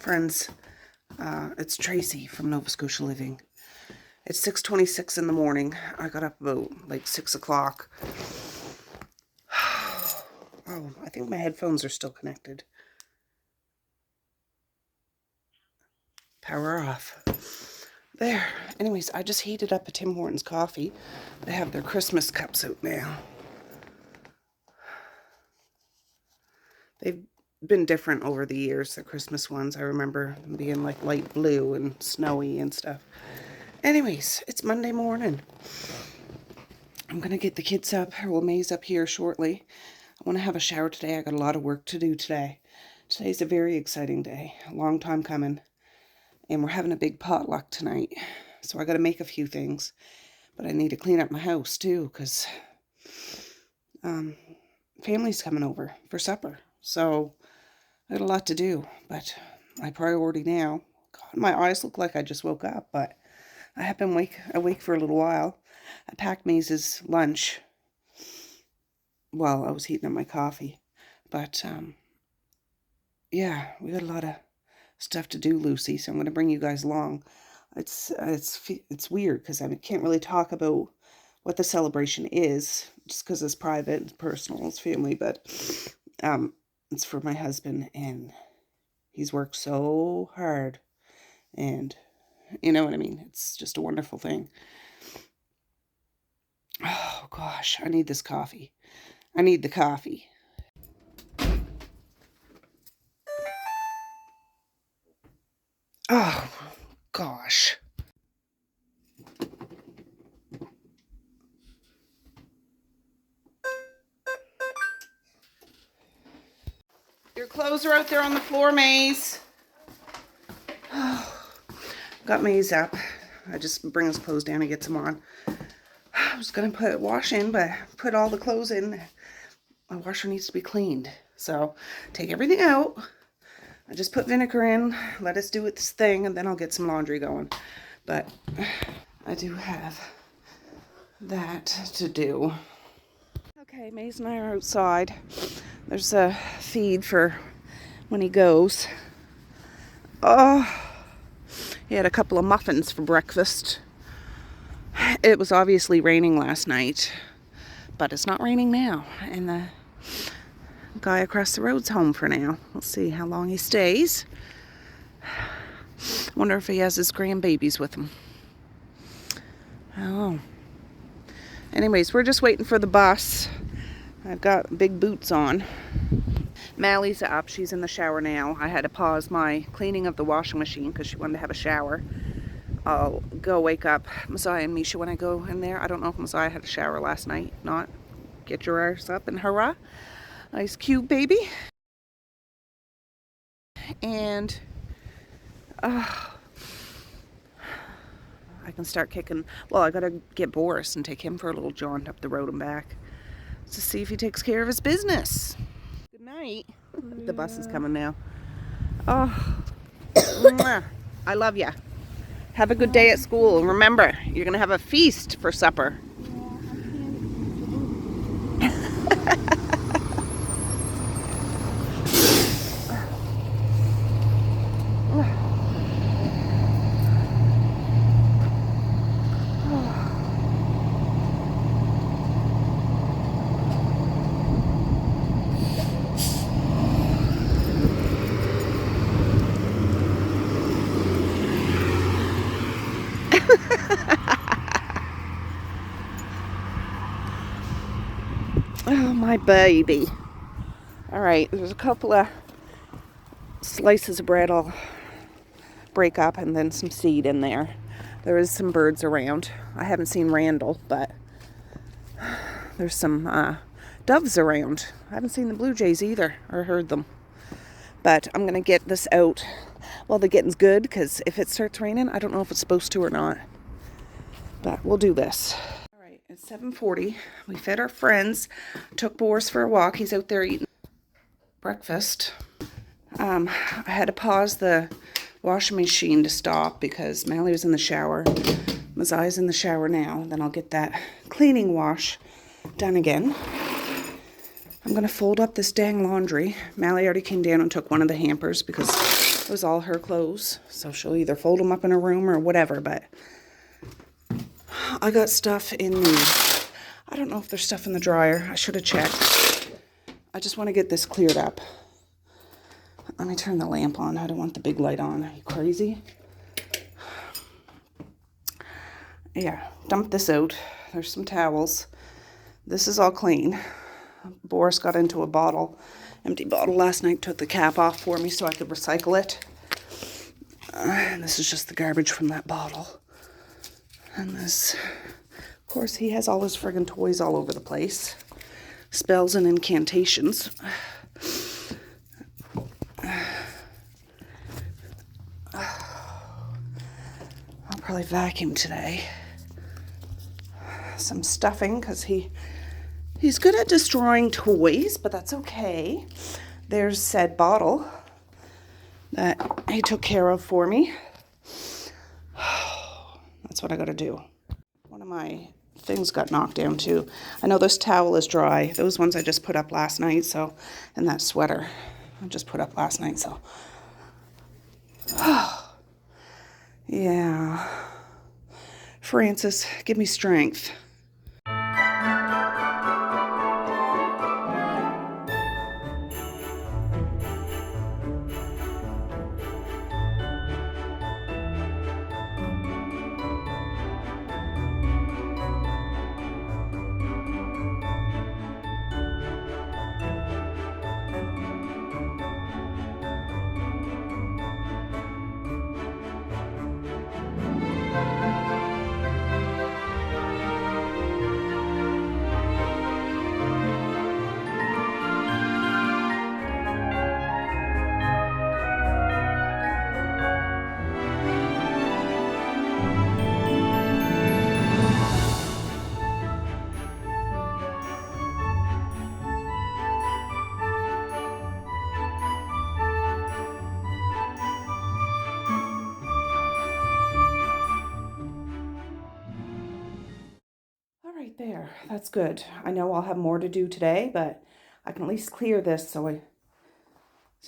friends. It's Tracey from Nova Scotia Living. It's 6:26 in the morning. I got up about like 6 o'clock. Oh, I think my headphones are still connected. Power off. There. Anyways, I just heated up a Tim Hortons coffee. They have their Christmas cups out now. They've been different over the years, the Christmas ones. I remember them being like light blue and snowy and stuff. Anyways, it's Monday morning. I'm going to get the kids up. Well, May's up here shortly. I want to have a shower today. I got a lot of work to do today. Today's a very exciting day. A long time coming. And we're having a big potluck tonight. So I got to make a few things. But I need to clean up my house too, because family's coming over for supper. So I got a lot to do. But my priority now, God, my eyes look like I just woke up, but I have been awake for a little while. I packed Maze's lunch while I was heating up my coffee. But yeah, we got a lot of stuff to do, Lucy, so I'm going to bring you guys along. It's weird because I can't really talk about what the celebration is, just because it's private, it's personal, it's family, but it's for my husband, and he's worked so hard, and you know what I mean? It's just a wonderful thing. Oh gosh, I need this coffee. I need the coffee. Oh gosh. Your clothes are out there on the floor, Maze. Oh, got Maze up. I just bring his clothes down and get some on. I was going to put wash in, but put all the clothes in. My washer needs to be cleaned. So take everything out. I just put vinegar in, let us do its thing, and then I'll get some laundry going. But I do have that to do. Okay, Maze and I are outside. There's a feed for when he goes. Oh, he had a couple of muffins for breakfast. It was obviously raining last night, but it's not raining now. And the guy across the road's home for now. We'll see how long he stays. Wonder if he has his grandbabies with him. Oh. Anyways, we're just waiting for the bus. I've got big boots on. Mally's up. She's in the shower now. I had to pause my cleaning of the washing machine because she wanted to have a shower. I'll go wake up Messiah and Misha when I go in there. I don't know if Messiah had a shower last night. If not, get your arse up and hurrah. Nice cute baby. And I can start kicking. Well, I gotta get Boris and take him for a little jaunt up the road and back to see if he takes care of his business. Good night. Yeah. The bus is coming now. Oh, I love ya. Have a good day at school. Remember, you're gonna have a feast for supper. Oh, my baby. All right, there's a couple of slices of bread I'll break up and then some seed in there. There is some birds around. I haven't seen Randall, but there's some doves around. I haven't seen the blue jays either, or heard them. But I'm going to get this out while the getting's good, because if it starts raining, I don't know if it's supposed to or not. But we'll do this. All right, it's 7:40. We fed our friends. Took Boris for a walk. He's out there eating breakfast. I had to pause the washing machine to stop because Mally was in the shower. Mazai's in the shower now. Then I'll get that cleaning wash done again. I'm going to fold up this dang laundry. Mally already came down and took one of the hampers because It was all her clothes, so she'll either fold them up in her room or whatever, but I got stuff in the, I don't know if there's stuff in the dryer. I should have checked. I just want to get this cleared up. Let me turn the lamp on. I don't want the big light on. Are you crazy? Yeah, dump this out. There's some towels. This is all clean. Boris got into a bottle, empty bottle last night, took the cap off for me so I could recycle it. And this is just the garbage from that bottle. And this, of course, he has all his friggin' toys all over the place. Spells and incantations. I'll probably vacuum today. Some stuffing, because he's good at destroying toys, but that's okay. There's said bottle that he took care of for me. That's what I gotta do. One of my things got knocked down too. I know this towel is dry. Those ones I just put up last night, so, and that sweater I just put up last night, so. Yeah. Francis, give me strength. There, that's good. I know I'll have more to do today, but I can at least clear this so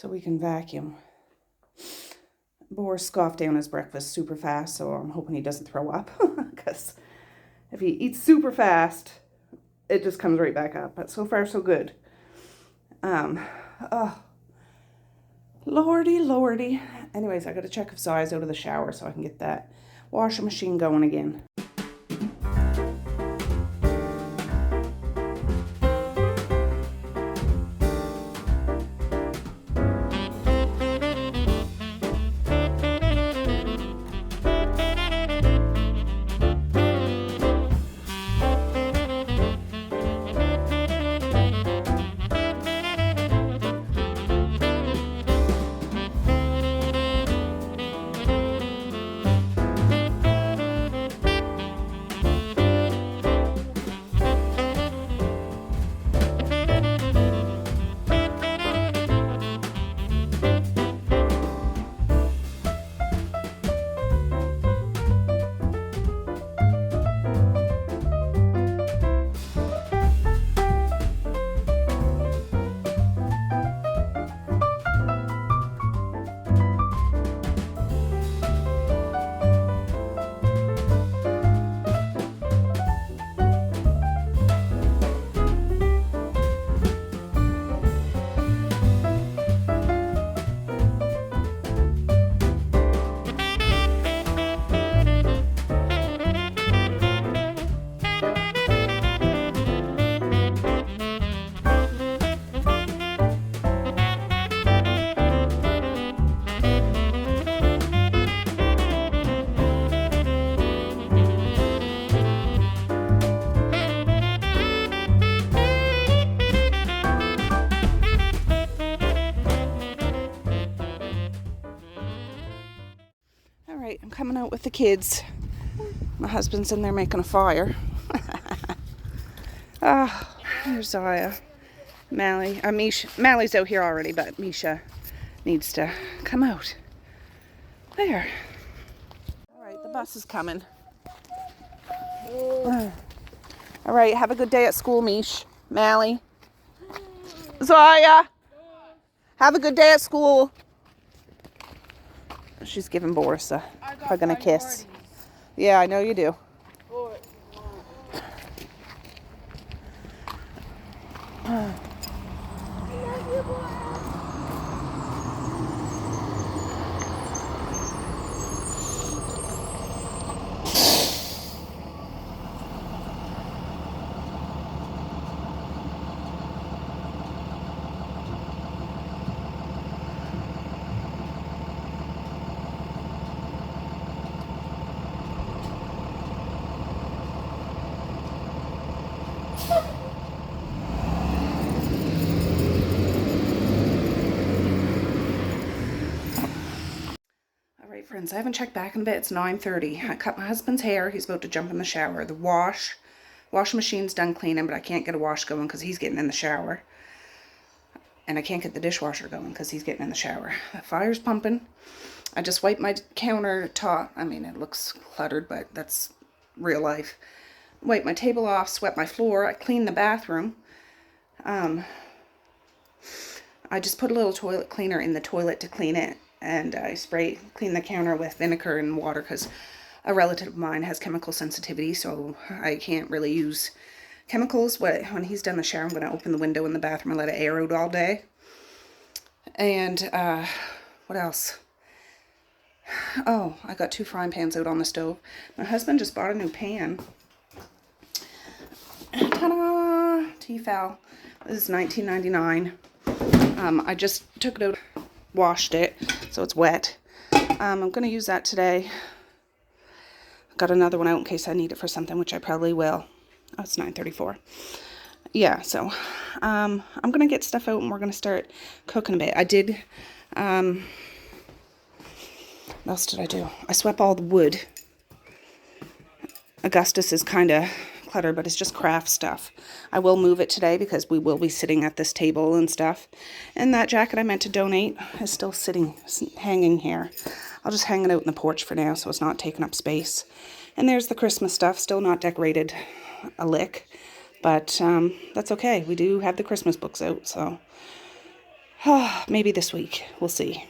we can vacuum. Boris scoffed down his breakfast super fast, so I'm hoping he doesn't throw up, because if he eats super fast, it just comes right back up. But so far, so good. Oh, lordy. Anyways, I gotta check if Zai's out of the shower so I can get that washing machine going again. I'm coming out with the kids. My husband's in there making a fire. There's Zaya. Mally's out here already, but Misha needs to come out. There. Alright, the bus is coming. Alright, have a good day at school, Mish. Mally. Zaya. Have a good day at school. She's giving Boris a hug and a kiss. Yeah, I know you do. Alright friends, I haven't checked back in a bit. It's 9:30. I cut my husband's hair. He's about to jump in the shower. The washing machine's done cleaning, but I can't get a wash going because he's getting in the shower. And I can't get the dishwasher going because he's getting in the shower. The fire's pumping. I just wiped my countertop. I mean, it looks cluttered, but that's real life. Wiped my table off, swept my floor. I cleaned the bathroom. I just put a little toilet cleaner in the toilet to clean it. And I clean the counter with vinegar and water because a relative of mine has chemical sensitivity, so I can't really use chemicals. When he's done the shower, I'm going to open the window in the bathroom and let it air out all day. And what else? Oh, I got 2 frying pans out on the stove. My husband just bought a new pan. Ta-da! Tefal. This is $19.99. I just took it out, washed it, so it's wet. I'm going to use that today. Got another one out in case I need it for something, which I probably will. Oh, it's 9:34. Yeah, so I'm going to get stuff out and we're going to start cooking a bit. I did, what else did I do? I swept all the wood. Augustus is kind of cluttered, but it's just craft stuff. I will move it today because we will be sitting at this table and stuff. And that jacket I meant to donate is still hanging here. I'll just hang it out in the porch for now so it's not taking up space. And there's the Christmas stuff, still not decorated a lick. But that's okay. We do have the Christmas books out, so maybe this week. We'll see.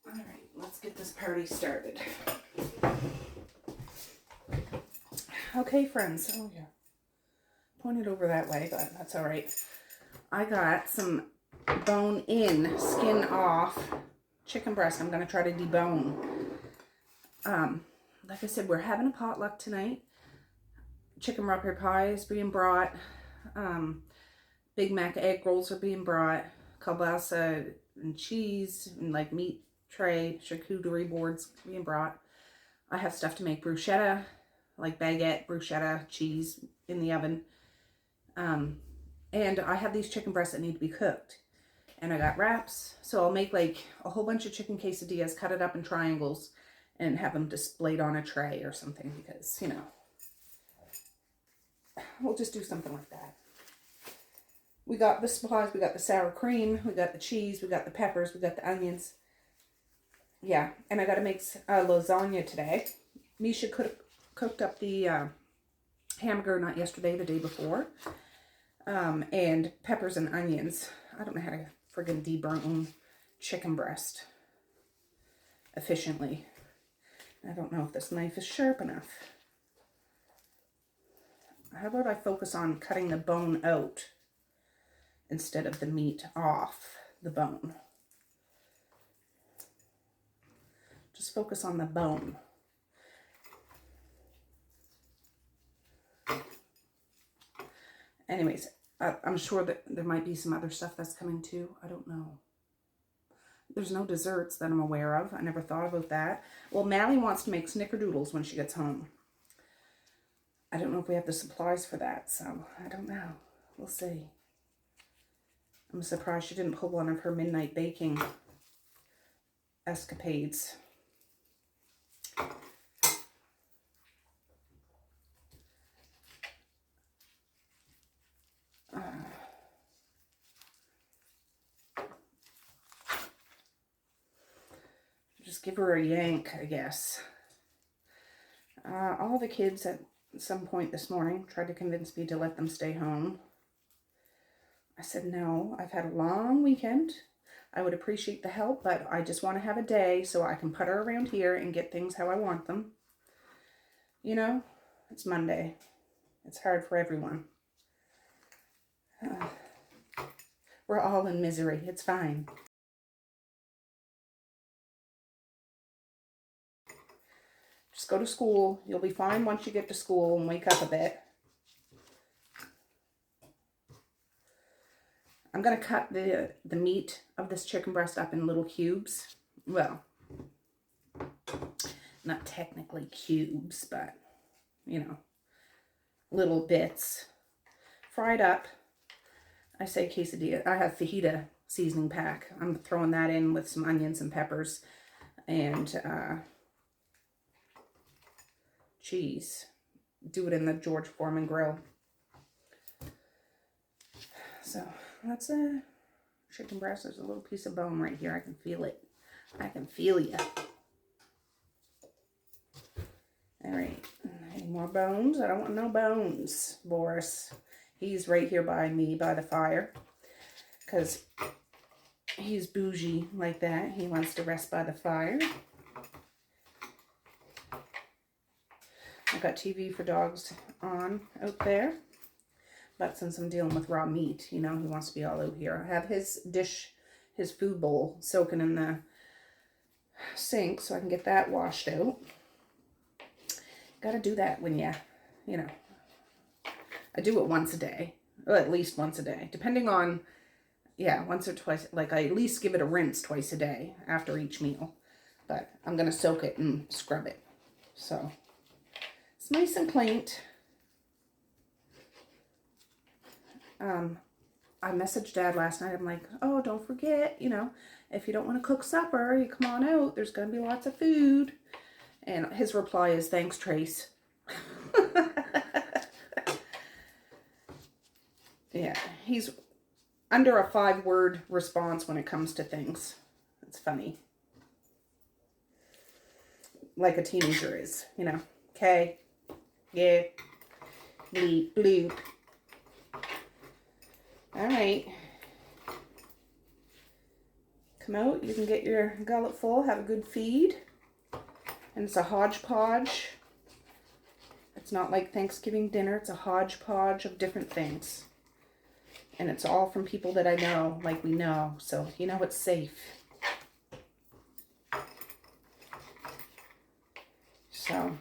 All right, let's get this party started. Okay, friends. Oh, yeah. Pointed over that way, but that's all right. I got some bone-in, skin-off chicken breast. I'm going to try to debone. Like I said, we're having a potluck tonight. Chicken raspberry pie is being brought. Big Mac egg rolls are being brought. Kielbasa and cheese and like meat tray, charcuterie boards being brought. I have stuff to make bruschetta, like baguette, bruschetta, cheese in the oven. And I have these chicken breasts that need to be cooked. And I got wraps. So I'll make like a whole bunch of chicken quesadillas, cut it up in triangles, and have them displayed on a tray or something because, you know, we'll just do something like that. We got the supplies. We got the sour cream. We got the cheese. We got the peppers. We got the onions. Yeah, and I got to make lasagna today. Misha cooked up the hamburger, not yesterday, the day before. And peppers and onions. I don't know how to friggin' debone chicken breast efficiently. I don't know if this knife is sharp enough. How about I focus on cutting the bone out instead of the meat off the bone? Just focus on the bone. Anyways, I'm sure that there might be some other stuff that's coming too. I don't know. There's no desserts that I'm aware of. I never thought about that. Well, Mally wants to make snickerdoodles when she gets home. I don't know if we have the supplies for that, so I don't know. We'll see. I'm surprised she didn't pull one of her midnight baking escapades. Just give her a yank, I guess. All the kids at some point this morning tried to convince me to let them stay home. I said no. I've had a long weekend. I would appreciate the help, but I just want to have a day so I can putter around here and get things how I want them. You know, it's Monday. It's hard for everyone. We're all in misery. It's fine. Just go to school. You'll be fine once you get to school and wake up a bit. I'm going to cut the meat of this chicken breast up in little cubes. Well, not technically cubes, but, you know, little bits. Fried up. I say quesadilla. I have fajita seasoning pack. I'm throwing that in with some onions and peppers and cheese. Do it in the George Foreman grill. So that's a chicken breast. There's a little piece of bone right here. I can feel it. I can feel you. All right. Any more bones? I don't want no bones, Boris. He's right here by me, by the fire. Because he's bougie like that. He wants to rest by the fire. I've got TV for dogs on out there. But since I'm dealing with raw meat, you know, he wants to be all out here. I have his dish, his food bowl soaking in the sink so I can get that washed out. Got to do that when you know, I do it once a day, or at least once a day, depending on, yeah, once or twice. Like I at least give it a rinse twice a day after each meal, but I'm going to soak it and scrub it. So it's nice and clean. I messaged Dad last night. I'm like, oh, don't forget, you know, if you don't want to cook supper, you come on out. There's going to be lots of food. And his reply is, thanks, Trace. Yeah, he's under a 5-word response when it comes to things. It's funny. Like a teenager is, you know. Okay. Yeah. Bleep, bloop. All right. Come out. You can get your gullet full. Have a good feed. And it's a hodgepodge. It's not like Thanksgiving dinner. It's a hodgepodge of different things. And it's all from people that I know, like we know. So, you know, it's safe. So,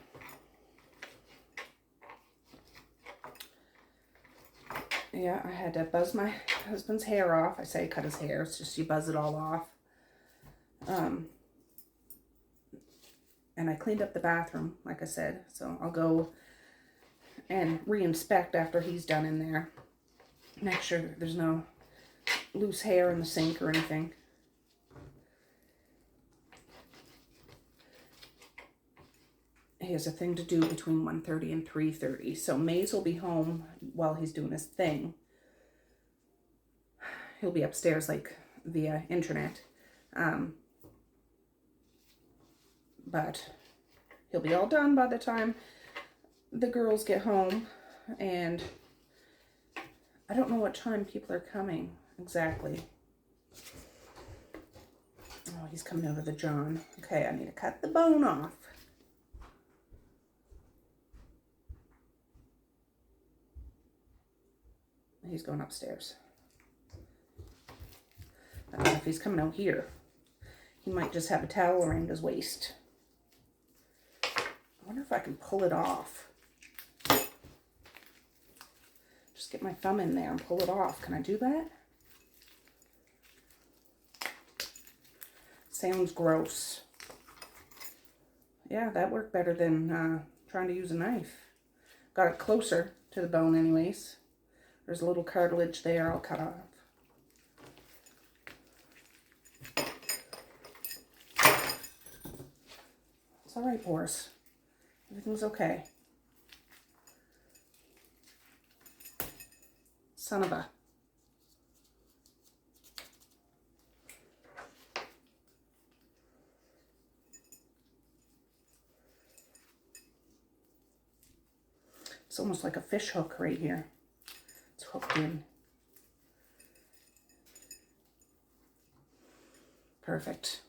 yeah, I had to buzz my husband's hair off. I say cut his hair. It's just you buzz it all off. And I cleaned up the bathroom, like I said. So I'll go and re-inspect after he's done in there. Make sure there's no loose hair in the sink or anything. He has a thing to do between 1:30 and 3:30. So Maze will be home while he's doing his thing. He'll be upstairs like via internet. But he'll be all done by the time the girls get home. And I don't know what time people are coming exactly. Oh, he's coming over the John. Okay, I need to cut the bone off. He's going upstairs. I don't know if he's coming out here. He might just have a towel around his waist. I wonder if I can pull it off. Just get my thumb in there and pull it off. Can I do that? Sounds gross. Yeah, that worked better than trying to use a knife. Got it closer to the bone anyways. There's a little cartilage there I'll cut off. It's all right, Boris. Everything's okay. Son of a... It's almost like a fish hook right here. It's hooked in. Perfect.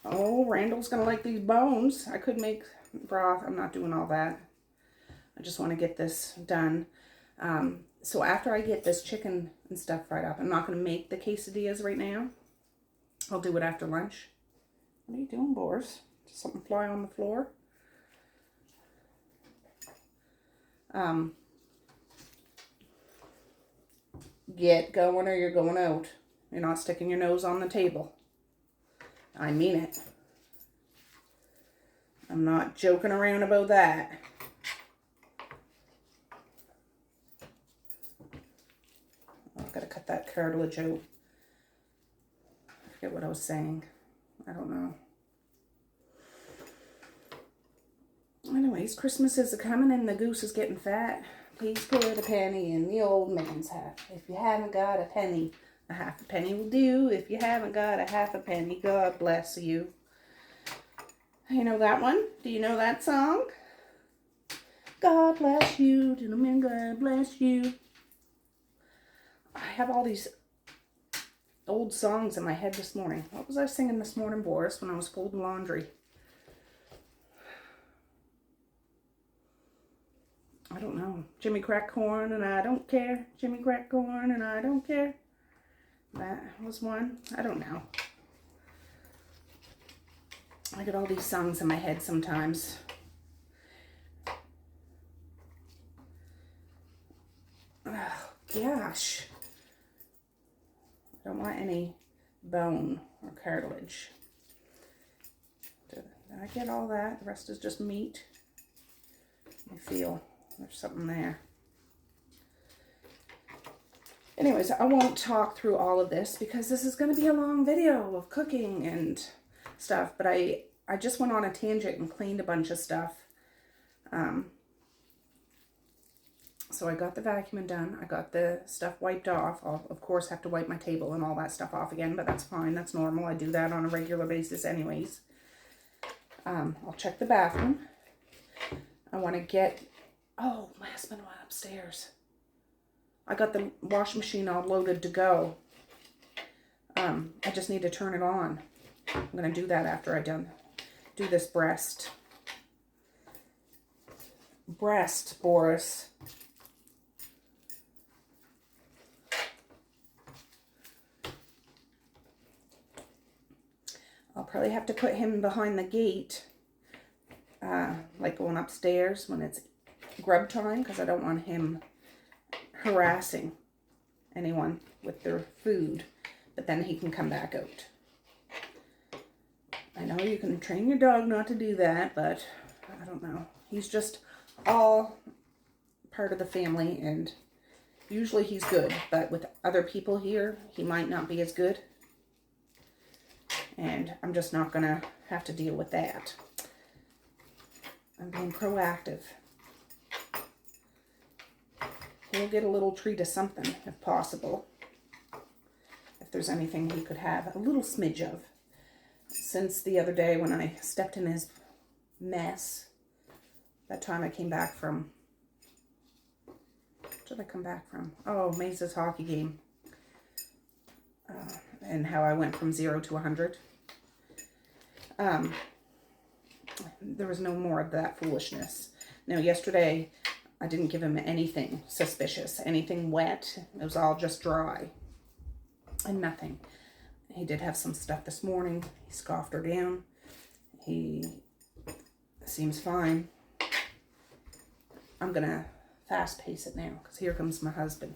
Oh, Randall's gonna like these bones. I could make broth. I'm not doing all that. I just want to get this done. So after I get this chicken and stuff fried up, I'm not going to make the quesadillas right now. I'll do it after lunch. What are you doing, Boris? Did something fly on the floor? Get going or you're going out. You're not sticking your nose on the table. I mean it. I'm not joking around about that. Oh, I've got to cut that cartilage out. I forget what I was saying. I don't know. Anyways, Christmas is a-coming and the goose is getting fat. Please put a penny in the old man's hat. If you haven't got a penny, a half a penny will do. If you haven't got a half a penny, God bless you. You know that one? Do you know that song? God bless you, gentlemen, God bless you. I have all these old songs in my head this morning. What was I singing this morning, Boris, when I was folding laundry? I don't know. Jimmy crack corn and I don't care. Jimmy crack corn and I don't care. That was one. I don't know. I get all these songs in my head sometimes. Oh, gosh. I don't want any bone or cartilage. Did I get all that? The rest is just meat. I feel there's something there. Anyways, I won't talk through all of this because this is going to be a long video of cooking and stuff, but I just went on a tangent and cleaned a bunch of stuff. So I got the vacuuming done. I got the stuff wiped off. I'll, of course, have to wipe my table and all that stuff off again, but that's fine. That's normal. I do that on a regular basis anyways. I'll check the bathroom. I want to get... Oh, my husband went upstairs. I got the washing machine all loaded to go. I just need to turn it on. I'm going to do that after I do this breast. Breast, Boris. I'll probably have to put him behind the gate, like going upstairs when it's grub time, because I don't want him harassing anyone with their food, but then he can come back out. I know you can train your dog not to do that, but I don't know. He's just all part of the family, and usually he's good, but with other people here, he might not be as good. And I'm just not going to have to deal with that. I'm being proactive. He'll get a little treat of something, if possible. If there's anything he could have a little smidge of. Since the other day when I stepped in his mess, that time I came back from... What did I come back from? Oh, Maze's hockey game. And how I went from 0 to 100. There was no more of that foolishness. Now, yesterday, I didn't give him anything suspicious, anything wet. It was all just dry and nothing. He did have some stuff this morning. He scoffed her down. He seems fine. I'm going to fast pace it now because here comes my husband.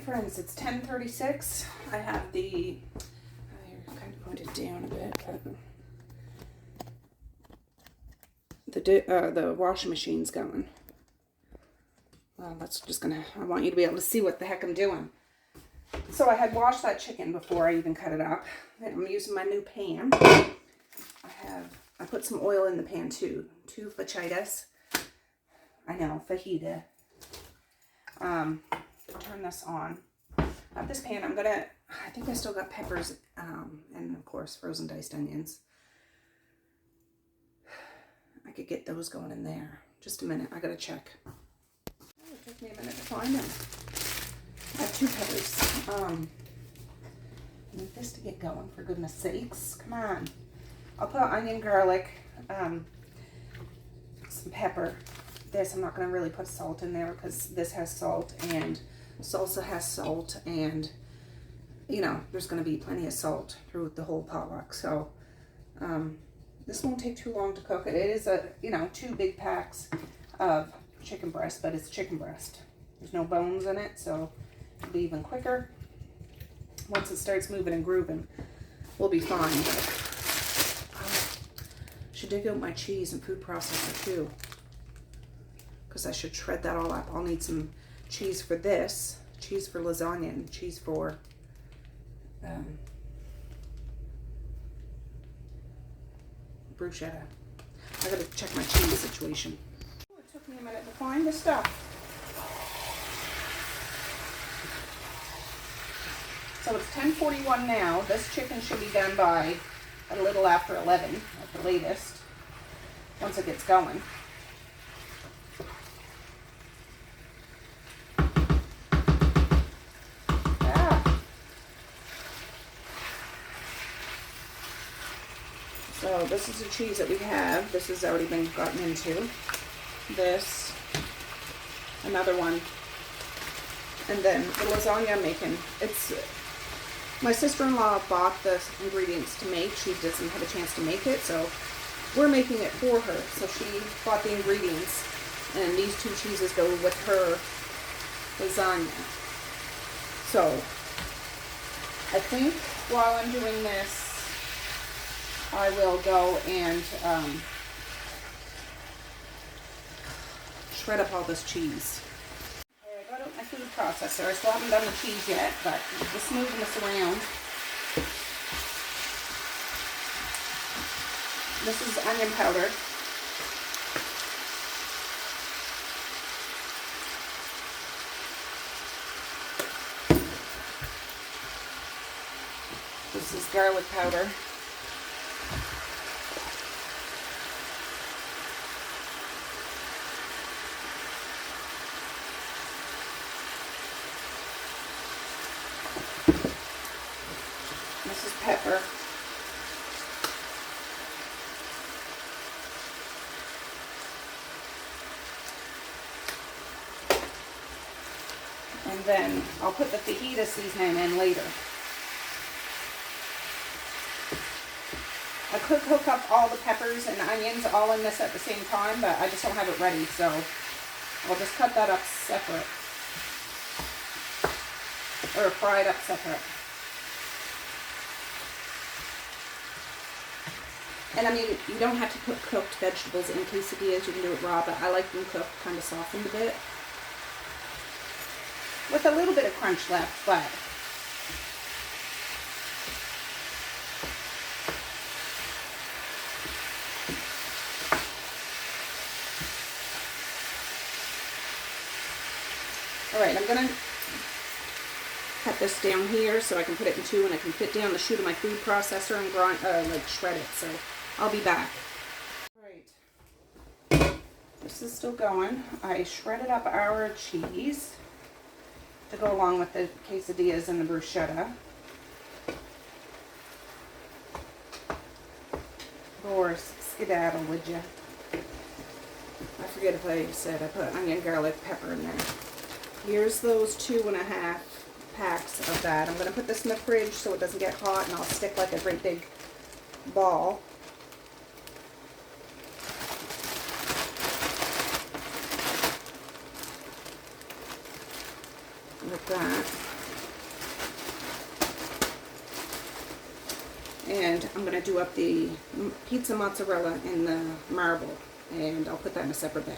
friends, it's 10:36. I have the, I kind of pointed down a bit, but the washing machine's going. Well, that's just gonna, I want you to be able to see what the heck I'm doing. So I had washed that chicken before I even cut it up. Then I'm using my new pan. I put some oil in the pan too. 2 fajitas. I know, fajita. Turn this on. I have this pan. I think I still got peppers, and of course frozen diced onions. I could get those going in there. Just a minute, I gotta check. Oh, it took me a minute to find them. I have 2 peppers. I need this to get going, for goodness sakes. Come on. I'll put onion, garlic, some pepper. This, I'm not going to really put salt in there because this has salt and salsa has salt, and you know, there's going to be plenty of salt through the whole potluck. So this won't take too long to cook. It is 2 big packs of chicken breast, but it's chicken breast. There's no bones in it, so it'll be even quicker. Once it starts moving and grooving, we'll be fine. Should dig out my cheese and food processor too, because I should shred that all up. I'll need some cheese for this, cheese for lasagna, and cheese for bruschetta. I gotta check my cheese situation. Oh, it took me a minute to find the stuff. So it's 10:41 now. This chicken should be done by a little after 11 at the latest, once it gets going. So this is the cheese that we have. This has already been gotten into. This, another one, and then the lasagna I'm making. It's my sister-in-law bought the ingredients to make. She doesn't have a chance to make it, so we're making it for her. So she bought the ingredients, and these 2 cheeses go with her lasagna. So I think while I'm doing this, I will go and shred up all this cheese. Okay, I got out my food processor. I still haven't done the cheese yet, but just moving this around. This is onion powder. This is garlic powder. This is pepper. And then I'll put the fajita seasoning in later. I could cook up all the peppers and onions all in this at the same time, but I just don't have it ready, so I'll just cut that up separate. Or fry it up separate. And I mean, you don't have to put cooked vegetables in quesadillas. You can do it raw, but I like them cooked, kind of softened a bit. With a little bit of crunch left, but alright, I'm going to cut this down here so I can put it in 2 and I can fit down the chute of my food processor and like shred it. So I'll be back. Alright, this is still going. I shredded up our cheese to go along with the quesadillas and the bruschetta. Or skedaddle, would you? I forget if I said I put onion, garlic, pepper in there. Here's those 2.5 packs of that. I'm going to put this in the fridge so it doesn't get hot, and I'll stick like a great big ball. Like that. And I'm going to do up the pizza mozzarella in the marble, and I'll put that in a separate bag.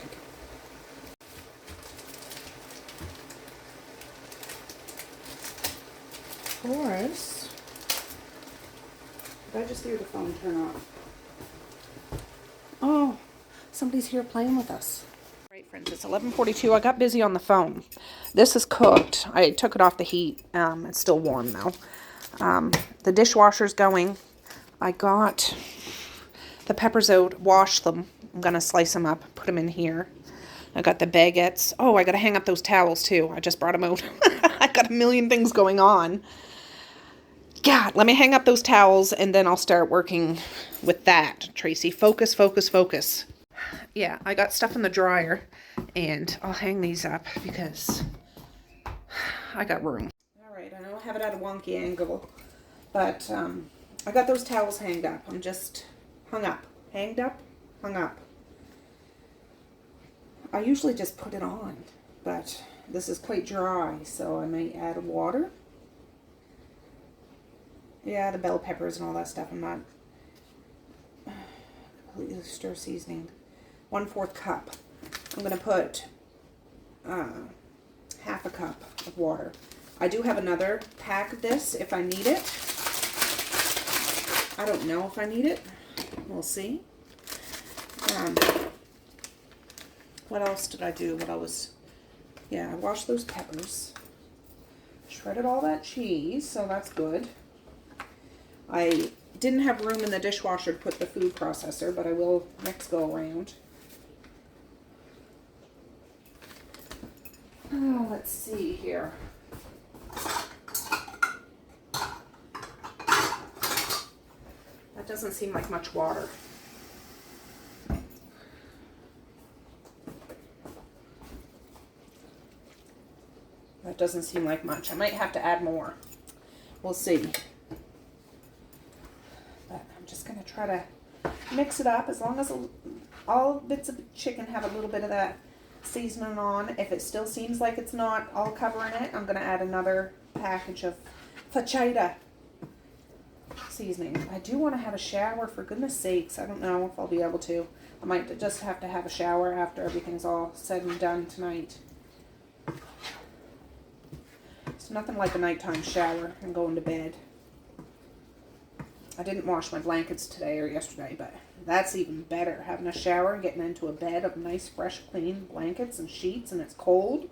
Chores. Did I just hear the phone turn off? Oh, somebody's here playing with us. All right, friends, it's 11:42. I got busy on the phone. This is cooked. I took it off the heat. It's still warm now. The dishwasher's going. I got the peppers out, washed them. I'm going to slice them up, put them in here. I got the baguettes. Oh, I got to hang up those towels too. I just brought them out. I got a million things going on. God, let me hang up those towels and then I'll start working with that. Tracey, focus, focus, focus. Yeah, I got stuff in the dryer and I'll hang these up because I got room. All right, I know I have it at a wonky angle, but I got those towels hanged up. I'm just hung up. Hanged up, hung up. I usually just put it on, but this is quite dry, so I might add water. Yeah, the bell peppers and all that stuff. I'm not completely stir seasoning. 1/4 cup. I'm going to put half a cup of water. I do have another pack of this if I need it. I don't know if I need it. We'll see. What else did I do? Yeah, I washed those peppers. Shredded all that cheese, so that's good. I didn't have room in the dishwasher to put the food processor, but I will next go around. Oh, let's see here. That doesn't seem like much water. That doesn't seem like much. I might have to add more. We'll see. But I'm just going to try to mix it up as long as all bits of chicken have a little bit of that seasoning on. If it still seems like it's not all covering it, I'm going to add another package of fajita seasoning. I do want to have a shower, for goodness sakes. I don't know if I'll be able to. I might just have to have a shower after everything's all said and done tonight. It's nothing like a nighttime shower and going to bed. I didn't wash my blankets today or yesterday, but that's even better. Having a shower and getting into a bed of nice, fresh, clean blankets and sheets, and it's cold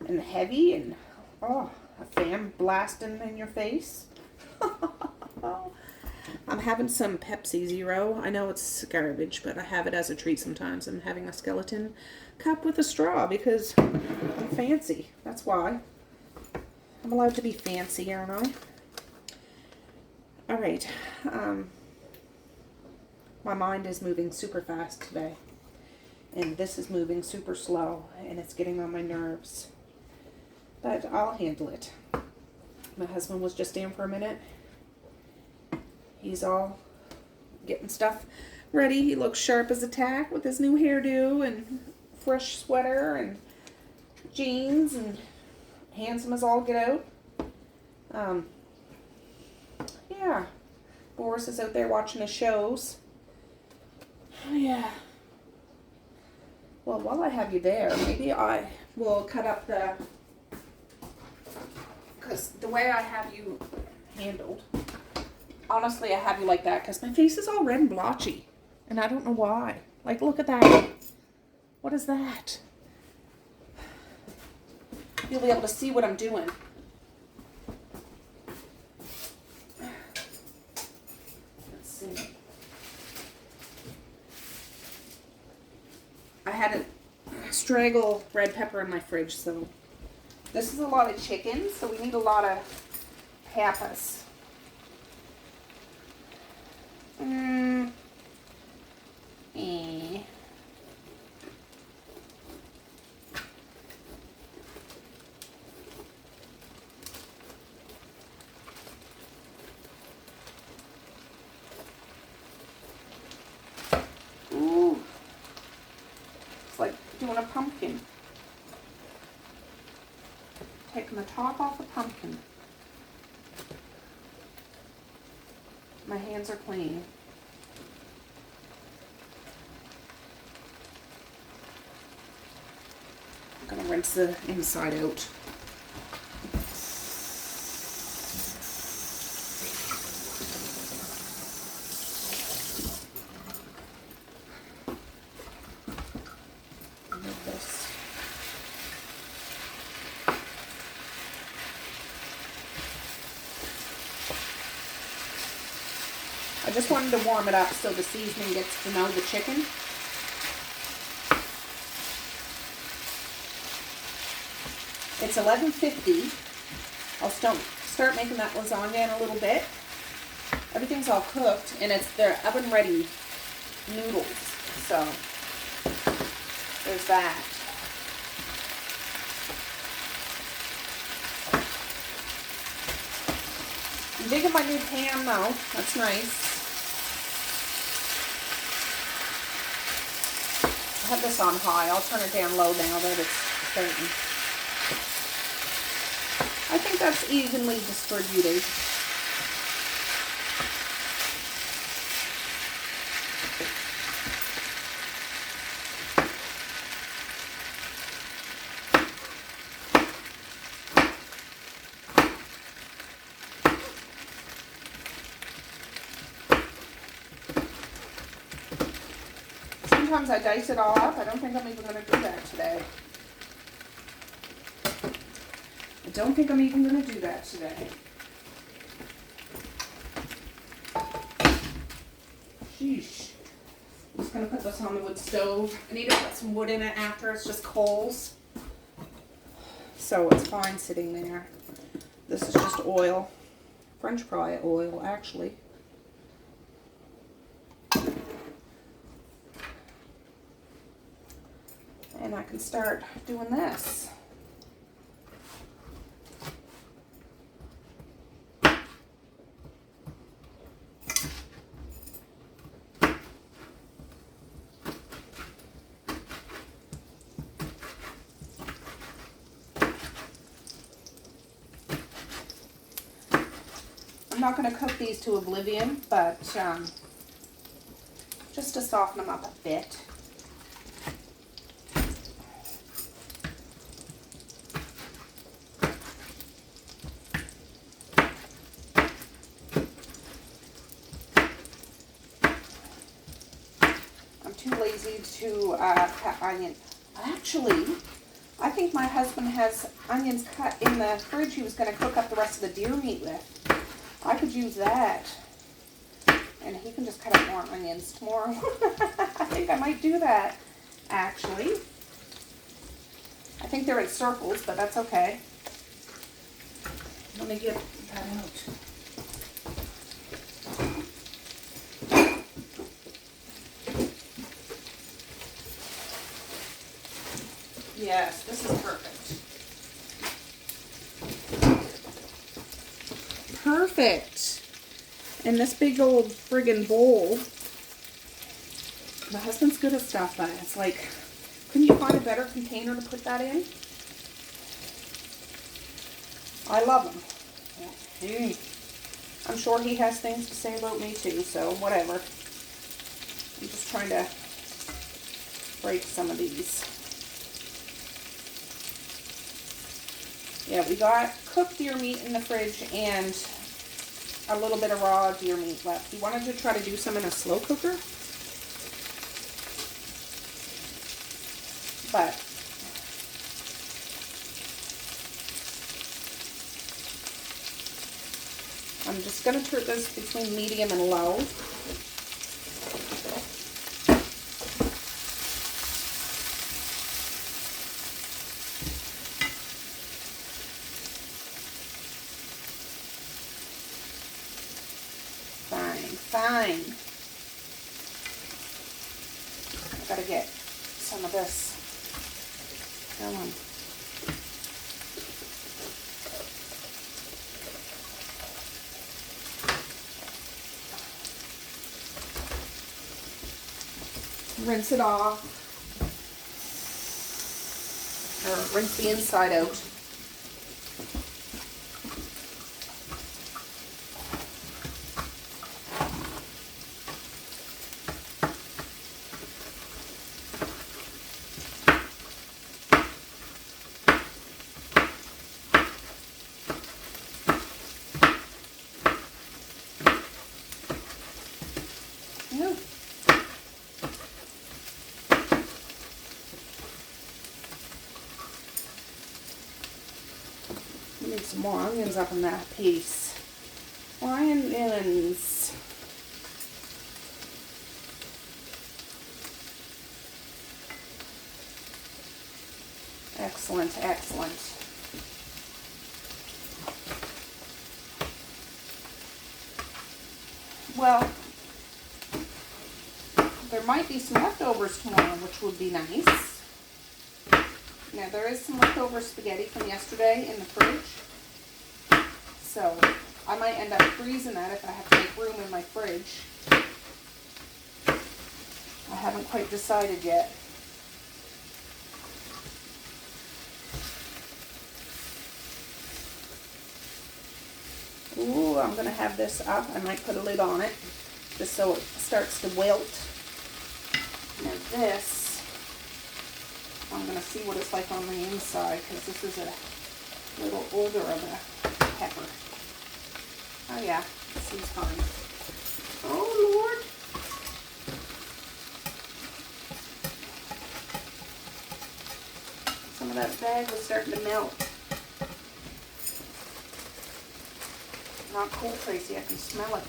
and heavy, and oh, a fan blasting in your face. I'm having some Pepsi Zero. I know it's garbage, but I have it as a treat sometimes. I'm having a skeleton cup with a straw because I'm fancy. That's why. I'm allowed to be fancy, aren't I? All right. My mind is moving super fast today. And this is moving super slow. And it's getting on my nerves. But I'll handle it. My husband was just in for a minute. He's all getting stuff ready. He looks sharp as a tack with his new hairdo and fresh sweater and jeans and handsome as all get out. Yeah. Boris is out there watching his shows. Oh, yeah. Well, while I have you there, maybe I will cut up because the way I have you handled, honestly, I have you like that because my face is all red and blotchy. And I don't know why. Like, look at that. What is that? You'll be able to see what I'm doing. Let's see. I had a straggle red pepper in my fridge, so this is a lot of chicken, so we need a lot of peppers. Ooh. It's like doing a pumpkin. Taking the top off the pumpkin. My hands are clean. I'm gonna rinse the inside out. I just wanted to warm it up so the seasoning gets to know the chicken. It's 11:50. I'll start making that lasagna in a little bit. Everything's all cooked, and it's their oven-ready noodles. So there's that. I'm digging my new pan though. That's nice. I have this on high. I'll turn it down low now that it's starting. I think that's evenly distributed. Sometimes I dice it all up. I don't think I'm even going to do that today. I don't think I'm even going to do that today. Sheesh. I'm just going to put this on the wood stove. I need to put some wood in it after. It's just coals. So it's fine sitting there. This is just oil. French fry oil, actually. And I can start doing this. I'm not going to cook these to oblivion, but just to soften them up a bit. To cut onion. Actually, I think my husband has onions cut in the fridge he was going to cook up the rest of the deer meat with. I could use that. And he can just cut up more onions tomorrow. I think I might do that, actually. I think they're in circles, but that's okay. Let me get that out. Yes, this is perfect. Perfect. In this big old friggin' bowl. My husband's good at stuff, but it's like, couldn't you find a better container to put that in? I love him. I'm sure he has things to say about me too, so whatever. I'm just trying to break some of these. Yeah, we got cooked deer meat in the fridge and a little bit of raw deer meat left. We wanted to try to do some in a slow cooker, but I'm just going to turn this between medium and low. Fine. I've got to get some of this going. Rinse it off. Or rinse the inside out. Need some more onions up in that piece. More onions. Excellent, excellent. Well, there might be some leftovers tomorrow, which would be nice. Now, there is some leftover spaghetti from yesterday in the fridge. So, I might end up freezing that if I have to make room in my fridge. I haven't quite decided yet. Ooh, I'm going to have this up. I might put a lid on it just so it starts to wilt. Now this, I'm going to see what it's like on the inside because this is a little older of a pepper. Oh yeah, it seems fine. Oh Lord. Some of that bag was starting to melt. Not cool, Tracey. I can smell it.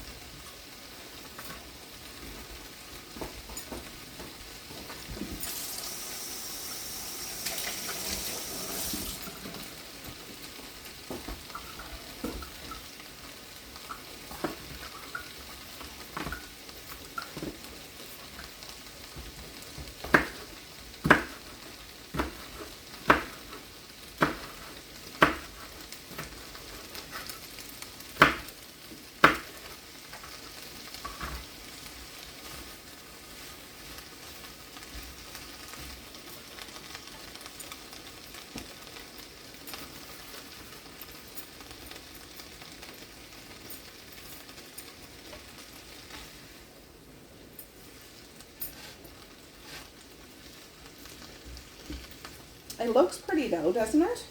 It looks pretty though, doesn't it?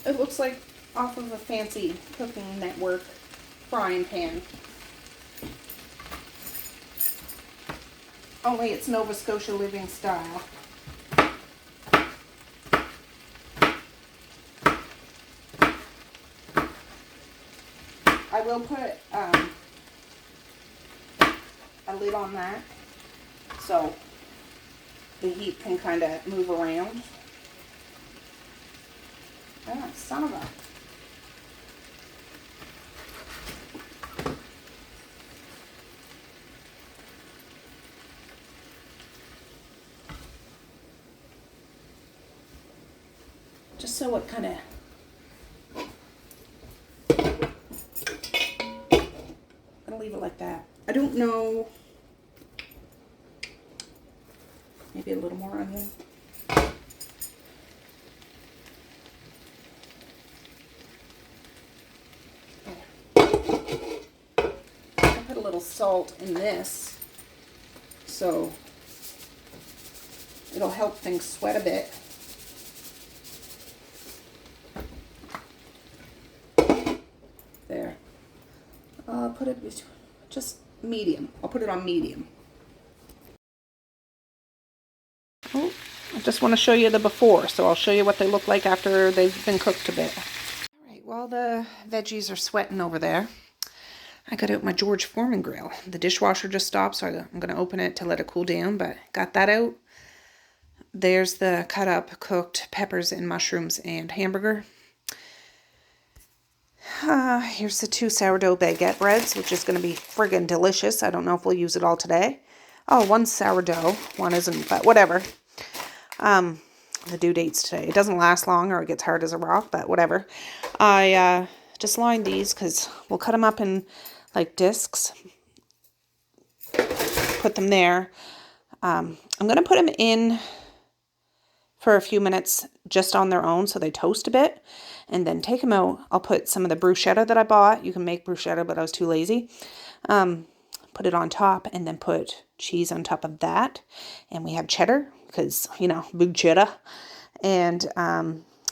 It looks like off of a fancy Cooking Network frying pan. Only it's Nova Scotia living style. I will put a lid on that so the heat can kind of move around. Ah, son of a... Just so it kind of... I'll leave it like that. I don't know... Maybe a little more onion. I put a little salt in this, so it'll help things sweat a bit. There. I'll put it just medium. I'll put it on medium. Oh, I just want to show you the before, so I'll show you what they look like after they've been cooked a bit. All right, while the veggies are sweating over there, I got out my George Foreman grill. The dishwasher just stopped, so I'm going to open it to let it cool down, but got that out. There's the cut up cooked peppers and mushrooms and hamburger. Here's the 2 sourdough baguette breads, which is going to be friggin' delicious. I don't know if we'll use it all today. Oh, one's sourdough, one isn't, but whatever. The due date's today. It doesn't last long or it gets hard as a rock, but whatever. I just lined these because we'll cut them up in like discs. Put them there. I'm going to put them in for a few minutes just on their own so they toast a bit. And then take them out. I'll put some of the bruschetta that I bought. You can make bruschetta, but I was too lazy. Put it on top and then put cheese on top of that. And we have cheddar because, you know, big cheddar. And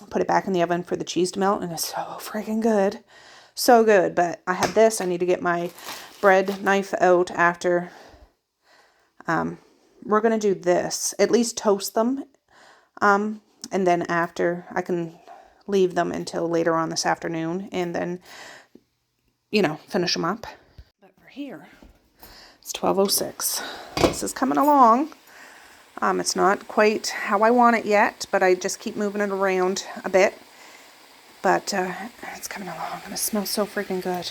put it back in the oven for the cheese to melt. And it's so freaking good. So good. But I have this. I need to get my bread knife out after. We're going to do this. At least toast them. And then after I can leave them until later on this afternoon and then, finish them up. But we're here. It's 12:06. This is coming along. It's not quite how I want it yet, but I just keep moving it around a bit. But it's coming along, and it smells so freaking good.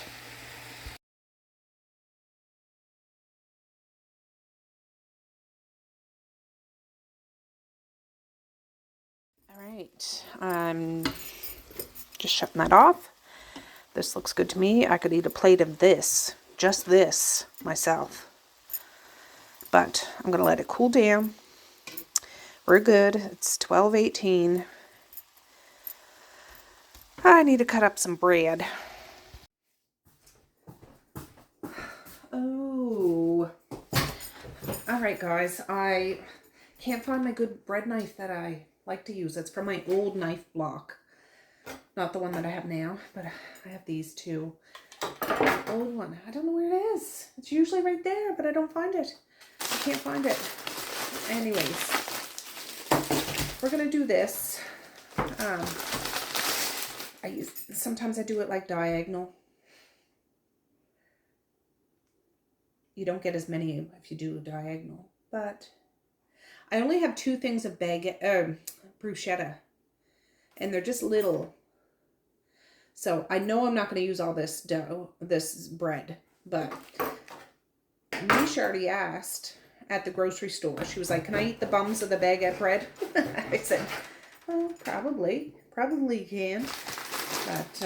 All right, I'm just shutting that off. This looks good to me. I could eat a plate of this, just this, myself. But I'm going to let it cool down. We're good. It's 12:18. I need to cut up some bread. Oh. Alright guys, I can't find my good bread knife that I like to use. It's from my old knife block. Not the one that I have now, but I have these two. Old one. I don't know where it is. It's usually right there, but I don't find it. I can't find it. Anyways, we're going to do this. Sometimes I do it like diagonal. You don't get as many if you do a diagonal, but I only have 2 things of bruschetta, and they're just little. So I know I'm not going to use all this this bread, but Nisha already asked at the grocery store. She was like, "Can I eat the bums of the baguette bread?" I said, "Oh, probably you can," but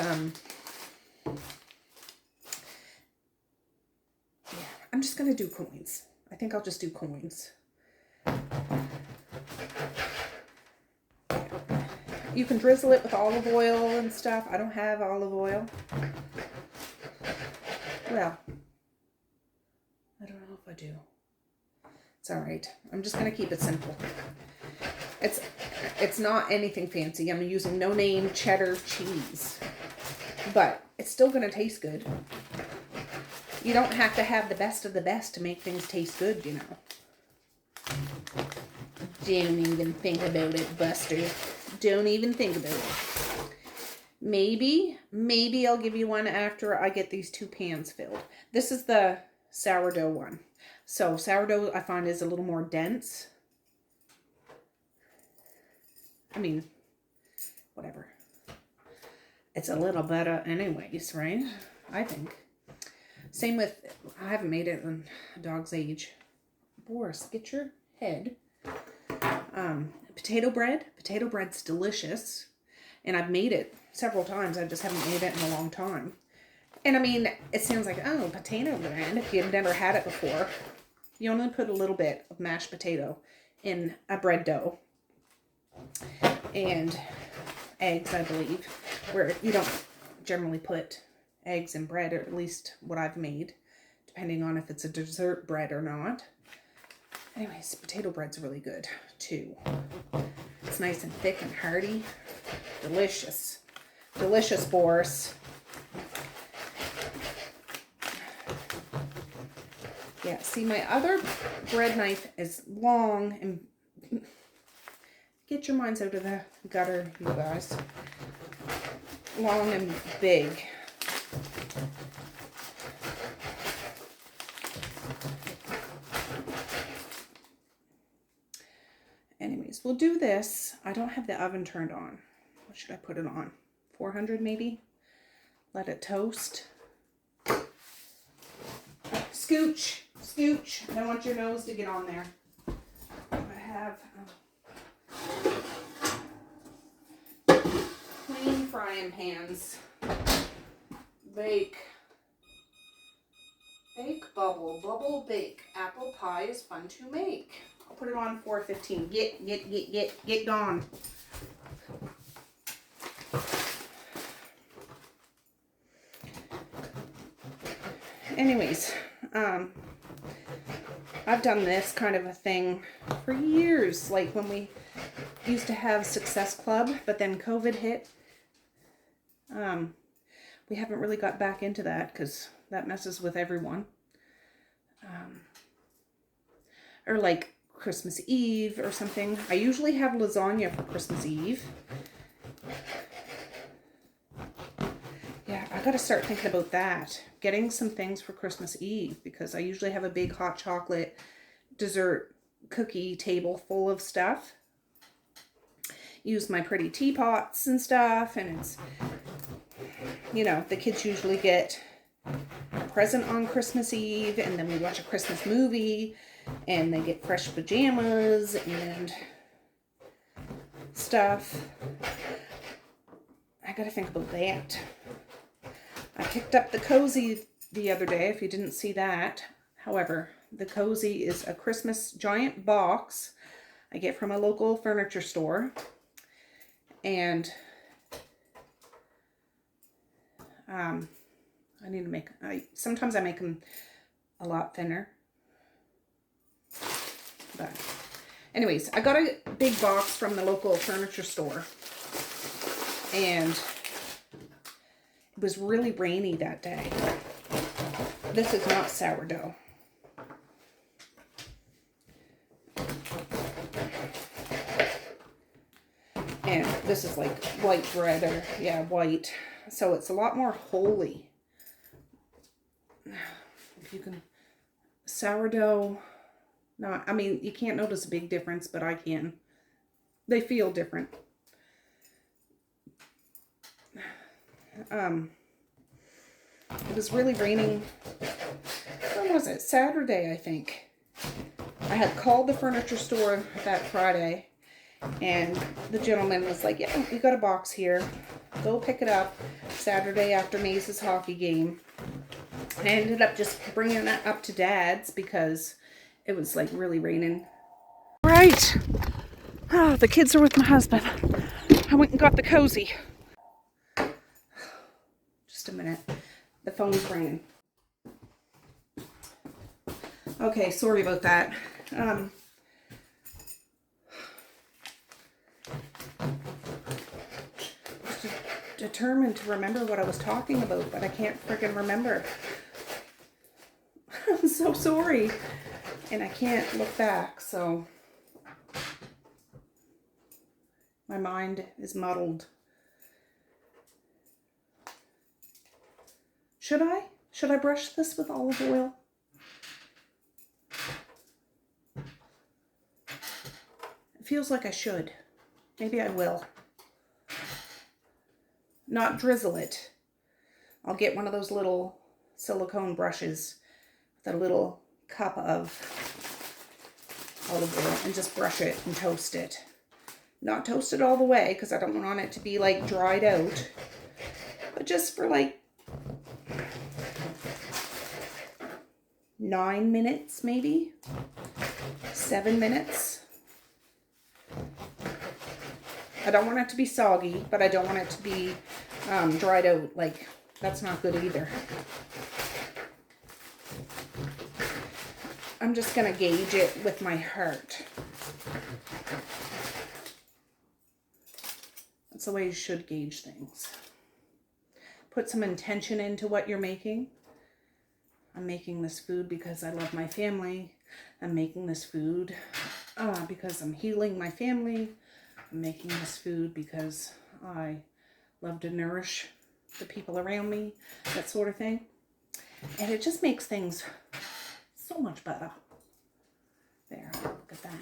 yeah, I'm just going to do coins. I think I'll just do coins. You can drizzle it with olive oil and stuff. I don't have olive oil. Well, I don't know if I do. It's all right. I'm just going to keep it simple. It's not anything fancy. I'm using no-name cheddar cheese. But it's still going to taste good. You don't have to have the best of the best to make things taste good, you know. Don't even think about it, Buster. Don't even think about it. Maybe I'll give you one after I get these 2 pans filled. This is the sourdough one. So sourdough I find is a little more dense. I mean, whatever. It's a little better anyways, right? I think. Same with, I haven't made it in a dog's age. Boris, get your head. Potato bread. Potato bread's delicious. And I've made it several times. I just haven't made it in a long time. And I mean, it sounds like, oh, potato bread. If you've never had it before, you only put a little bit of mashed potato in a bread dough. And eggs, I believe. Where you don't generally put eggs in bread, or at least what I've made. Depending on if it's a dessert bread or not. Anyways, potato bread's really good, too. It's nice and thick and hearty. Delicious. Delicious, Boris. Yeah, see, my other bread knife is long and... Get your minds out of the gutter, you guys. Long and big. Anyways, we'll do this. I don't have the oven turned on. What should I put it on? 400 maybe? Let it toast. Scooch. Scooch. I don't want your nose to get on there. I have clean frying pans. Bake. Bake, bubble, bubble, bake. Apple pie is fun to make. I'll put it on 415. Get gone. Anyways, I've done this kind of a thing for years. Like when we used to have Success Club, but then COVID hit. We haven't really got back into that because that messes with everyone. Or like Christmas Eve or something. I usually have lasagna for Christmas Eve. got to start thinking about that. Getting some things for Christmas Eve, because I usually have a big hot chocolate dessert cookie table full of stuff. Use my pretty teapots and stuff, and it's, you know, the kids usually get a present on Christmas Eve, and then we watch a Christmas movie, and they get fresh pajamas and stuff. I gotta think about that. I picked up the cozy the other day, if you didn't see that. However, the cozy is a Christmas giant box I get from a local furniture store. And I need to make, sometimes I make them a lot thinner. But anyways, I got a big box from the local furniture store. And it was really rainy that day. This is not sourdough. And this is like white bread, or yeah, white. So it's a lot more holy. If you can, sourdough, not, I mean, you can't notice a big difference, but I can. They feel different. It was really raining. When was it? Saturday, I think. I had called the furniture store that Friday, and the gentleman was like, yeah, you got a box here. Go pick it up Saturday after Maze's hockey game. I ended up just bringing it up to Dad's because it was like really raining. Right. Oh, the kids are with my husband. I went and got the cozy. Just a minute. The phone's ringing. Okay, sorry about that. Determined to remember what I was talking about, but I can't freaking remember. I'm so sorry. And I can't look back, so my mind is muddled. Should I? Should I brush this with olive oil? It feels like I should. Maybe I will. Not drizzle it. I'll get one of those little silicone brushes with a little cup of olive oil and just brush it and toast it. Not toast it all the way because I don't want it to be like dried out, but just for like 9 minutes, maybe 7 minutes. I don't want it to be soggy, but I don't want it to be dried out. Like, that's not good either. I'm just going to gauge it with my heart. That's the way you should gauge things. Put some intention into what you're making. I'm making this food because I love my family. I'm making this food because I'm healing my family. I'm making this food because I love to nourish the people around me, that sort of thing. And it just makes things so much better. There, look at that.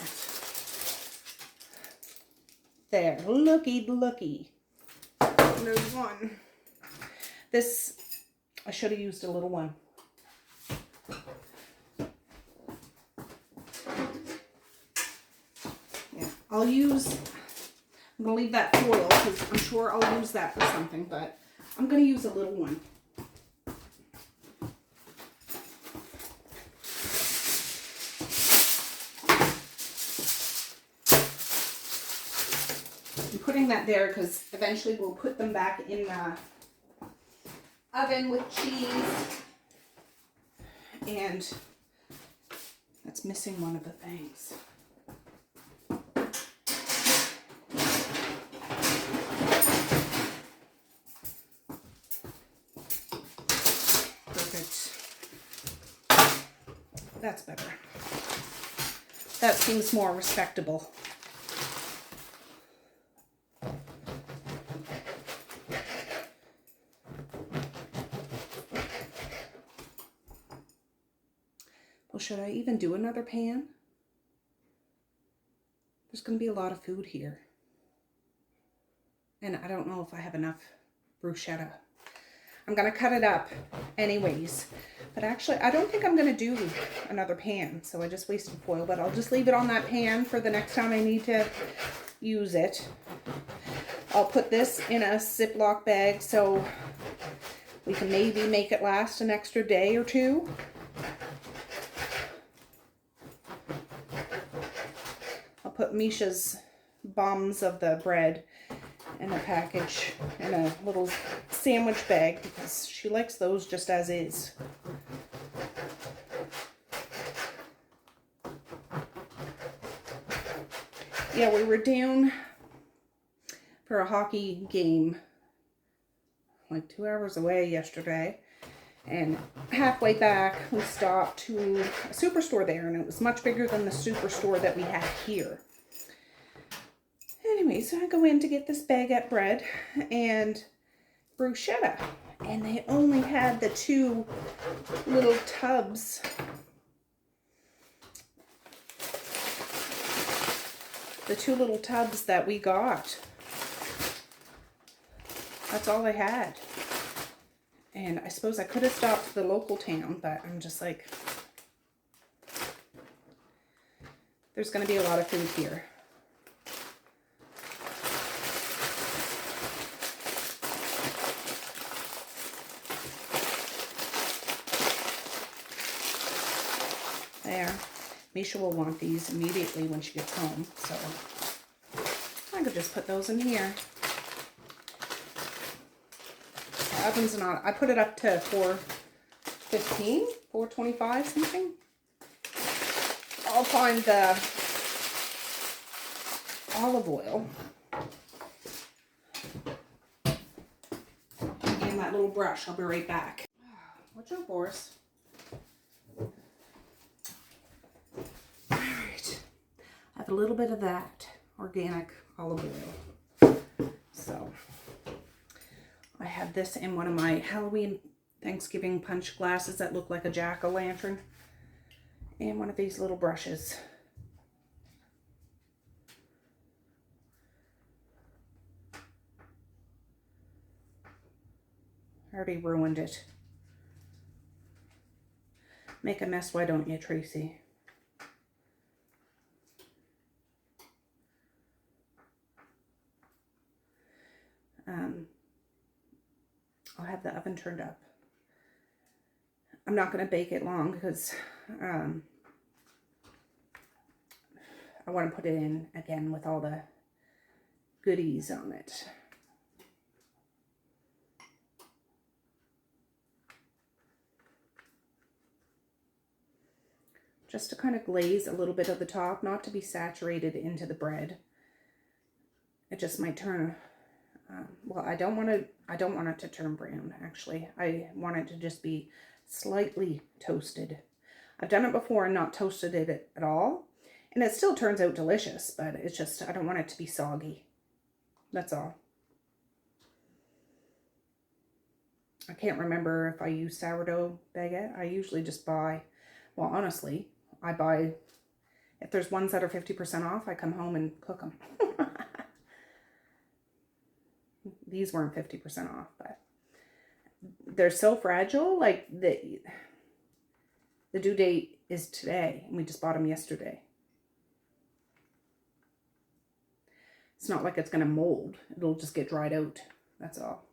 There, looky. There's one. This, I should have used a little one. Yeah, I'm going to leave that foil because I'm sure I'll use that for something, but I'm going to use a little one. I'm putting that there because eventually we'll put them back in the oven with cheese. And that's missing one of the things. That's better. That seems more respectable. should I even do another pan? There's going to be a lot of food here. And I don't know if I have enough bruschetta. I'm going to cut it up anyways. But actually, I don't think I'm going to do another pan. So I just wasted foil. But I'll just leave it on that pan for the next time I need to use it. I'll put this in a Ziploc bag so we can maybe make it last an extra day or two. I'll put Misha's bombs of the bread in a package, in a little sandwich bag, because she likes those just as is. Yeah, we were down for a hockey game like 2 hours away yesterday, and halfway back we stopped to a superstore there, and it was much bigger than the superstore that we have here. Anyway, so I go in to get this baguette bread and bruschetta, and they only had the 2 little tubs. The 2 little tubs that we got. That's all they had. And I suppose I could have stopped at the local town, but I'm just like, there's going to be a lot of food here. There. Misha will want these immediately when she gets home, so I could just put those in here. The oven's not, I put it up to 415, 425 something. I'll find the olive oil and that little brush. I'll be right back. Watch out, Boris. I have a little bit of that organic olive oil. So I have this in one of my Halloween Thanksgiving punch glasses that look like a jack-o'-lantern, and one of these little brushes. I already ruined it. Make a mess, why don't you, Tracey? I'll have the oven turned up. I'm not going to bake it long because I want to put it in again with all the goodies on it. Just to kind of glaze a little bit of the top, not to be saturated into the bread. It just might turn, well, I don't want it to turn brown, actually. I want it to just be slightly toasted. I've done it before and not toasted it at all, and it still turns out delicious, but it's just, I don't want it to be soggy. That's all. I can't remember if I use sourdough baguette. I usually just buy, well, honestly, I buy, if there's ones that are 50% off, I come home and cook them. These weren't 50% off, but they're so fragile. Like the due date is today, and we just bought them yesterday. It's not like it's going to mold. It'll just get dried out. That's all.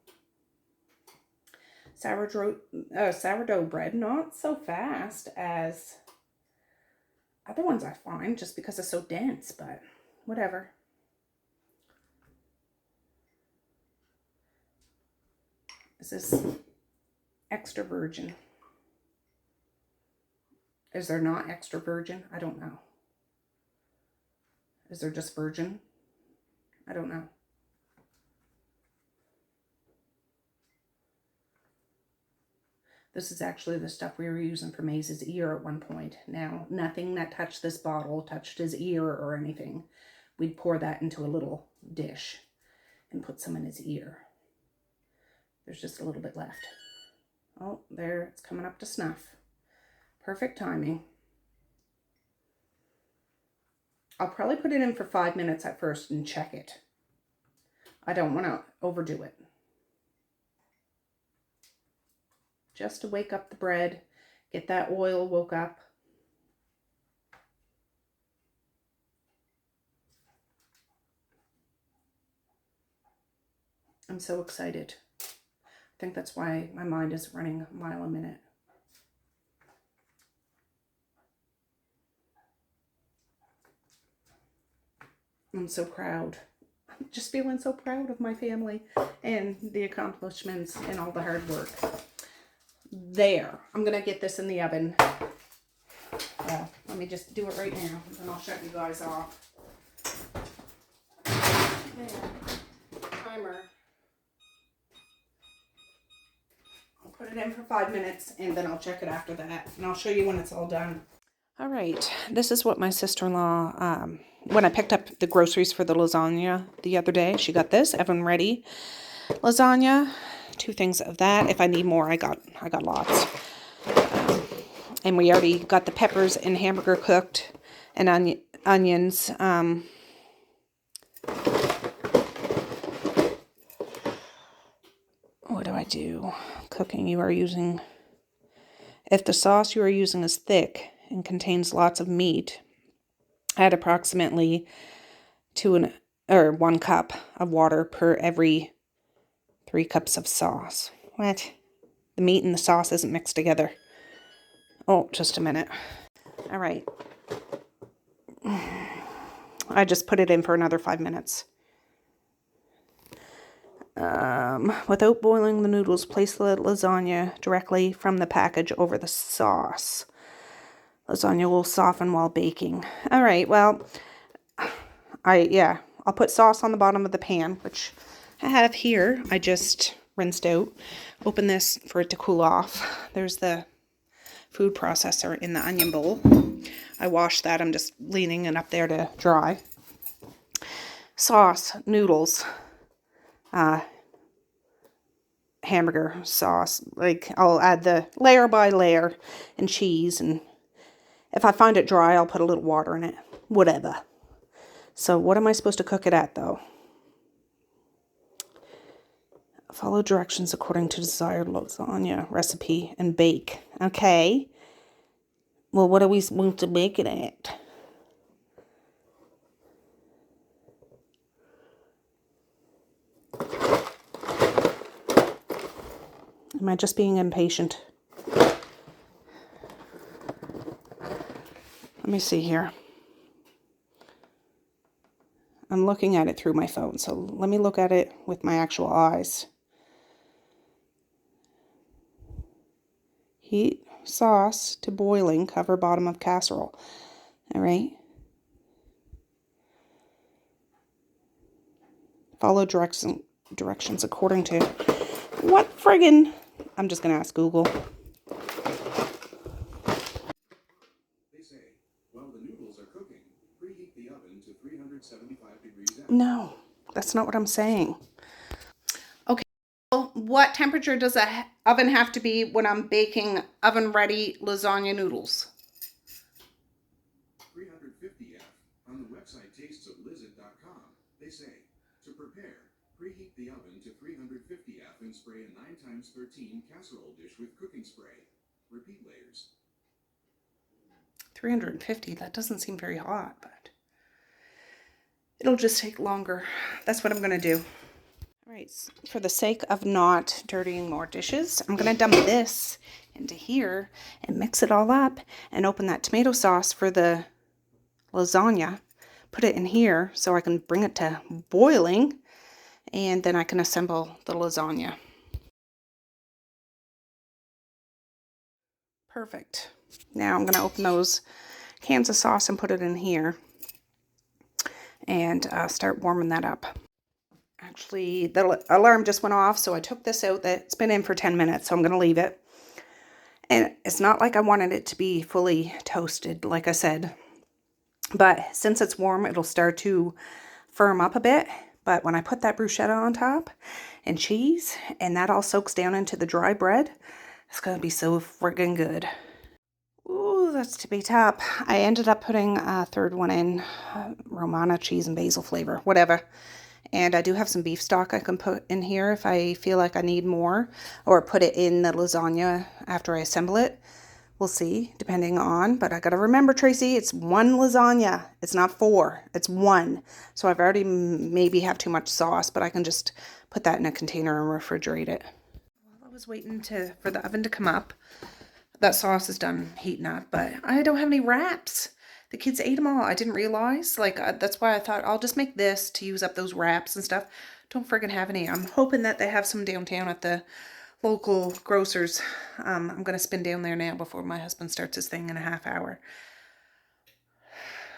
Sourdough bread, not so fast as other ones I find, just because it's so dense, but whatever. Is this extra virgin? Is there not extra virgin? I don't know. Is there just virgin? I don't know. This is actually the stuff we were using for Maze's ear at one point. Now, nothing that touched this bottle touched his ear or anything. We'd pour that into a little dish and put some in his ear. There's just a little bit left. Oh, there, it's coming up to snuff. Perfect timing. I'll probably put it in for 5 minutes at first and check it. I don't want to overdo it. Just to wake up the bread, get that oil woke up. I'm so excited. I think that's why my mind is running a mile a minute. I'm so proud. I'm just feeling so proud of my family and the accomplishments and all the hard work. There. I'm going to get this in the oven. Well, let me just do it right now, and then I'll shut you guys off. There. Timer. I'll put it in for 5 minutes, and then I'll check it after that, and I'll show you when it's all done. All right, this is what my sister-in-law, when I picked up the groceries for the lasagna the other day, she got this oven ready lasagna, 2 things of that. If I need more, I got lots. And we already got the peppers and hamburger cooked, and onions. What do I do? Cooking, you are using, if the sauce you are using is thick and contains lots of meat, add approximately 1 cup of water per every 3 cups of sauce. What? The meat and the sauce isn't mixed together. Oh, just a minute. All right. I just put it in for another 5 minutes. Without boiling the noodles, place the lasagna directly from the package over the sauce. Lasagna will soften while baking. All right, well, I'll put sauce on the bottom of the pan, which I have here. I just rinsed out. Open this for it to cool off. There's the food processor in the onion bowl. I washed that. I'm just leaning it up there to dry. Sauce, noodles, hamburger sauce. Like, I'll add the layer by layer and cheese, and if I find it dry, I'll put a little water in it. Whatever. So what am I supposed to cook it at, though? Follow directions according to desired lasagna recipe and bake. Okay. Well, what are we supposed to bake it at? Am I just being impatient? Let me see here. I'm looking at it through my phone, so let me look at it with my actual eyes. Heat sauce to boiling, cover bottom of casserole. All right. Follow directions according to what friggin'? I'm just going to ask Google. They say, while the noodles are cooking, preheat the oven to 375 degrees F. No, that's not what I'm saying. Okay, well, what temperature does a oven have to be when I'm baking oven-ready lasagna noodles? 350 F. On the website tastesoflizard.com, they say, to prepare, preheat the oven to 350 F and spray a 9x13 casserole dish with cooking spray. Repeat layers. 350, that doesn't seem very hot, but it'll just take longer. That's what I'm going to do. All right, for the sake of not dirtying more dishes, I'm going to dump this into here and mix it all up and open that tomato sauce for the lasagna. Put it in here so I can bring it to boiling, and then I can assemble the lasagna. Perfect. Now I'm going to open those cans of sauce and put it in here and start warming that up. Actually, the alarm just went off, so I took this out. It's been in for 10 minutes, so I'm going to leave it. And it's not like I wanted it to be fully toasted, like I said. But since it's warm, it'll start to firm up a bit. But when I put that bruschetta on top and cheese, and that all soaks down into the dry bread, it's going to be so friggin' good. Ooh, that's tippy top. I ended up putting a third one in, Romana cheese and basil flavor, whatever. And I do have some beef stock I can put in here if I feel like I need more, or put it in the lasagna after I assemble it. We'll see, depending on, but I gotta remember, Tracy, it's one lasagna. It's not 4, it's 1. So I've already maybe have too much sauce, but I can just put that in a container and refrigerate it. While I was waiting for the oven to come up, that sauce is done heating up, but I don't have any wraps. The kids ate them all. I didn't realize, like, that's why I thought I'll just make this to use up those wraps and stuff. Don't friggin' have any. I'm hoping that they have some downtown at the local grocers. I'm gonna spin down there now before my husband starts his thing in a half hour.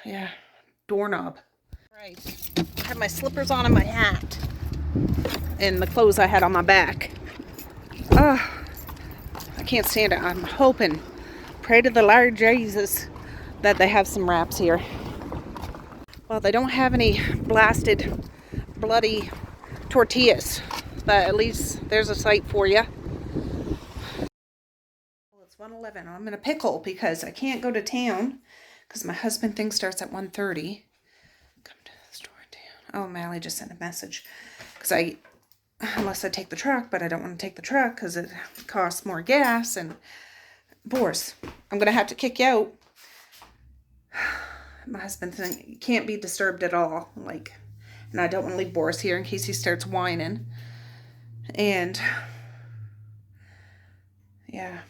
Yeah, doorknob. Right, I have my slippers on and my hat and the clothes I had on my back. I can't stand it. I'm hoping, pray to the Lord Jesus that they have some wraps here. Well, they don't have any blasted, bloody tortillas, but at least there's a sight for you. Well, it's 1:11. I'm in a pickle because I can't go to town because my husband thing starts at 1:30. Come to the store in town. Oh, Mally just sent a message because unless I take the truck, but I don't want to take the truck because it costs more gas. And Boris, I'm gonna have to kick you out. My husband saying you can't be disturbed at all, like, and I don't want to leave Boris here in case he starts whining. And yeah,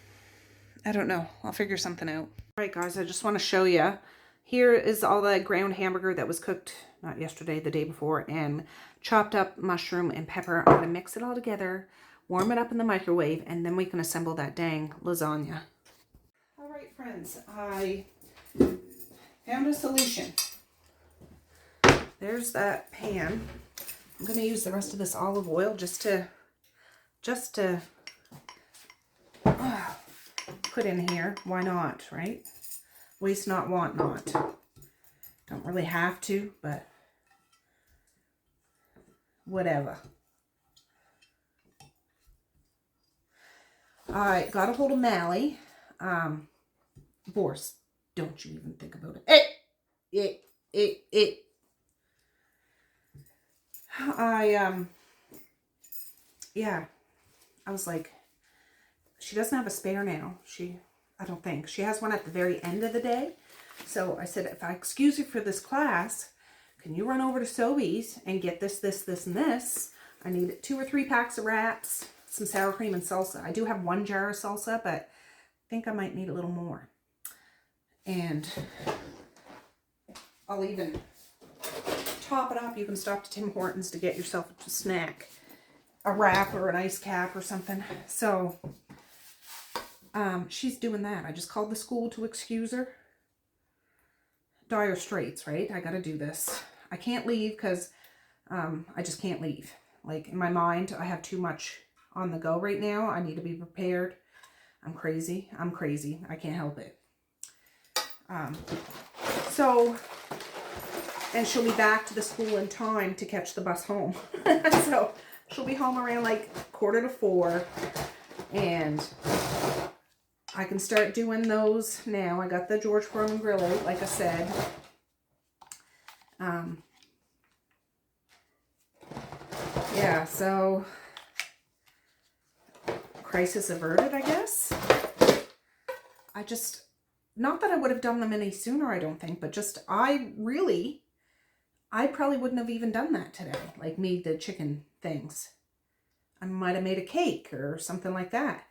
I don't know. I'll figure something out. All right, guys, I just want to show you. Here is all the ground hamburger that was cooked, not yesterday, the day before, and chopped up mushroom and pepper. I'm going to mix it all together, warm it up in the microwave, and then we can assemble that dang lasagna. All right, friends, I found a solution. There's that pan. I'm going to use the rest of this olive oil just to put in here. Why not, right? Waste not, want not. Don't really have to, but whatever. I got a hold of Mally. Boris, don't you even think about it. Yeah, I was like, she doesn't have a spare now. I don't think. She has one at the very end of the day. So I said, if I excuse you for this class, can you run over to Sobeys and get this, and this? I need 2 or 3 packs of wraps, some sour cream and salsa. I do have 1 jar of salsa, but I think I might need a little more. And I'll even top it up. You can stop to Tim Hortons to get yourself a snack, a wrap or an ice cap or something. So she's doing that. I just called the school to excuse her. Dire straits, right? I gotta do this. I can't leave because I just can't leave. Like, in my mind, I have too much on the go right now. I need to be prepared. I'm crazy. I can't help it. And she'll be back to the school in time to catch the bus home. So she'll be home around like 3:45, and I can start doing those now. I got the George Foreman grill out, like I said. Yeah, so crisis averted, I guess. Not that I would have done them any sooner, I don't think, but just, I probably wouldn't have even done that today, like made the chicken things. I might have made a cake or something like that.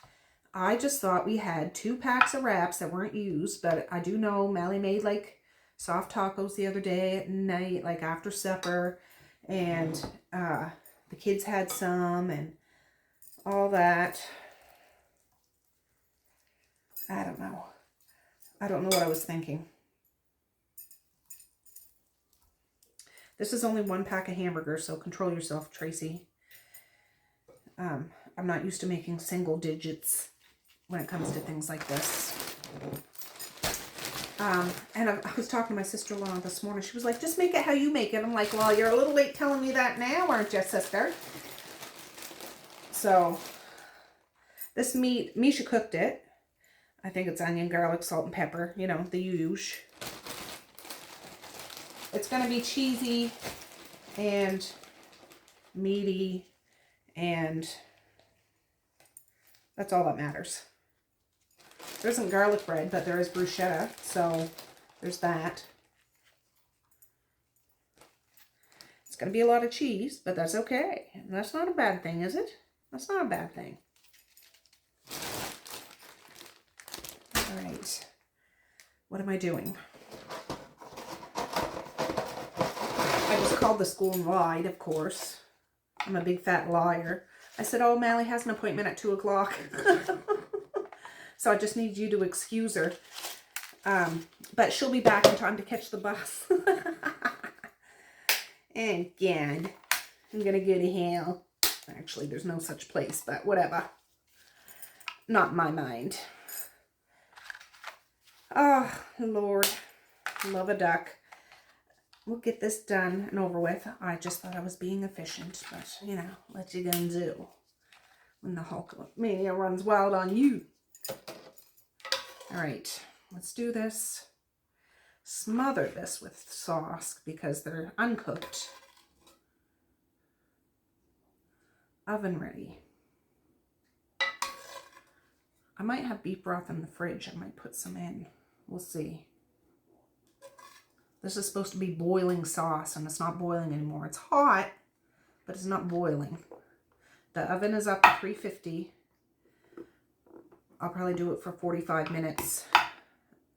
I just thought we had 2 packs of wraps that weren't used, but I do know Mally made like soft tacos the other day at night, like after supper, and the kids had some and all that. I don't know what I was thinking. This is only 1 pack of hamburgers, so control yourself, Tracy. I'm not used to making single digits when it comes to things like this. And I was talking to my sister-in-law this morning. She was like, just make it how you make it. I'm like, well, you're a little late telling me that now, aren't you, sister? So, this meat, Misha cooked it. I think it's onion, garlic, salt, and pepper. You know, the usual. It's going to be cheesy and meaty, and that's all that matters. There isn't garlic bread, but there is bruschetta, so there's that. It's going to be a lot of cheese, but that's okay. And that's not a bad thing, is it? That's not a bad thing. All right. What am I doing? I just called the school and lied, of course. I'm a big fat liar. I said, oh, Mally has an appointment at 2 o'clock. So I just need you to excuse her. But she'll be back in time to catch the bus. And God, I'm going to go to hell. Actually, there's no such place, but whatever. Not in my mind. Oh, Lord. Love a duck. We'll get this done and over with. I just thought I was being efficient, but, you know, what you gonna do when the Hulkamania runs wild on you? All right, let's do this. Smother this with sauce because they're uncooked. Oven ready. I might have beef broth in the fridge. I might put some in. We'll see. This is supposed to be boiling sauce, and it's not boiling anymore. It's hot, but it's not boiling. The oven is up to 350. I'll probably do it for 45 minutes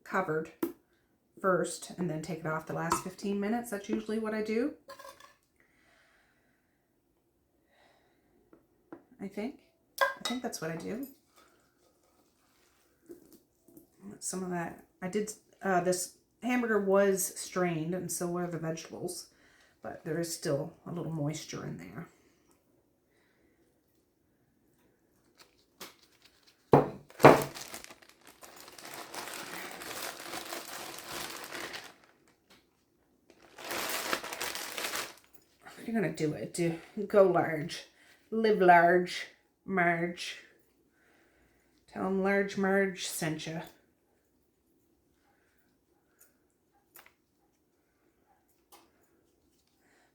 covered first, and then take it off the last 15 minutes. That's usually what I do. I think that's what I do. Some of that, I did, this hamburger was strained, and so were the vegetables, but there is still a little moisture in there. If you're going to do it, go large. Live large, Marge. Tell them Large Marge sent you.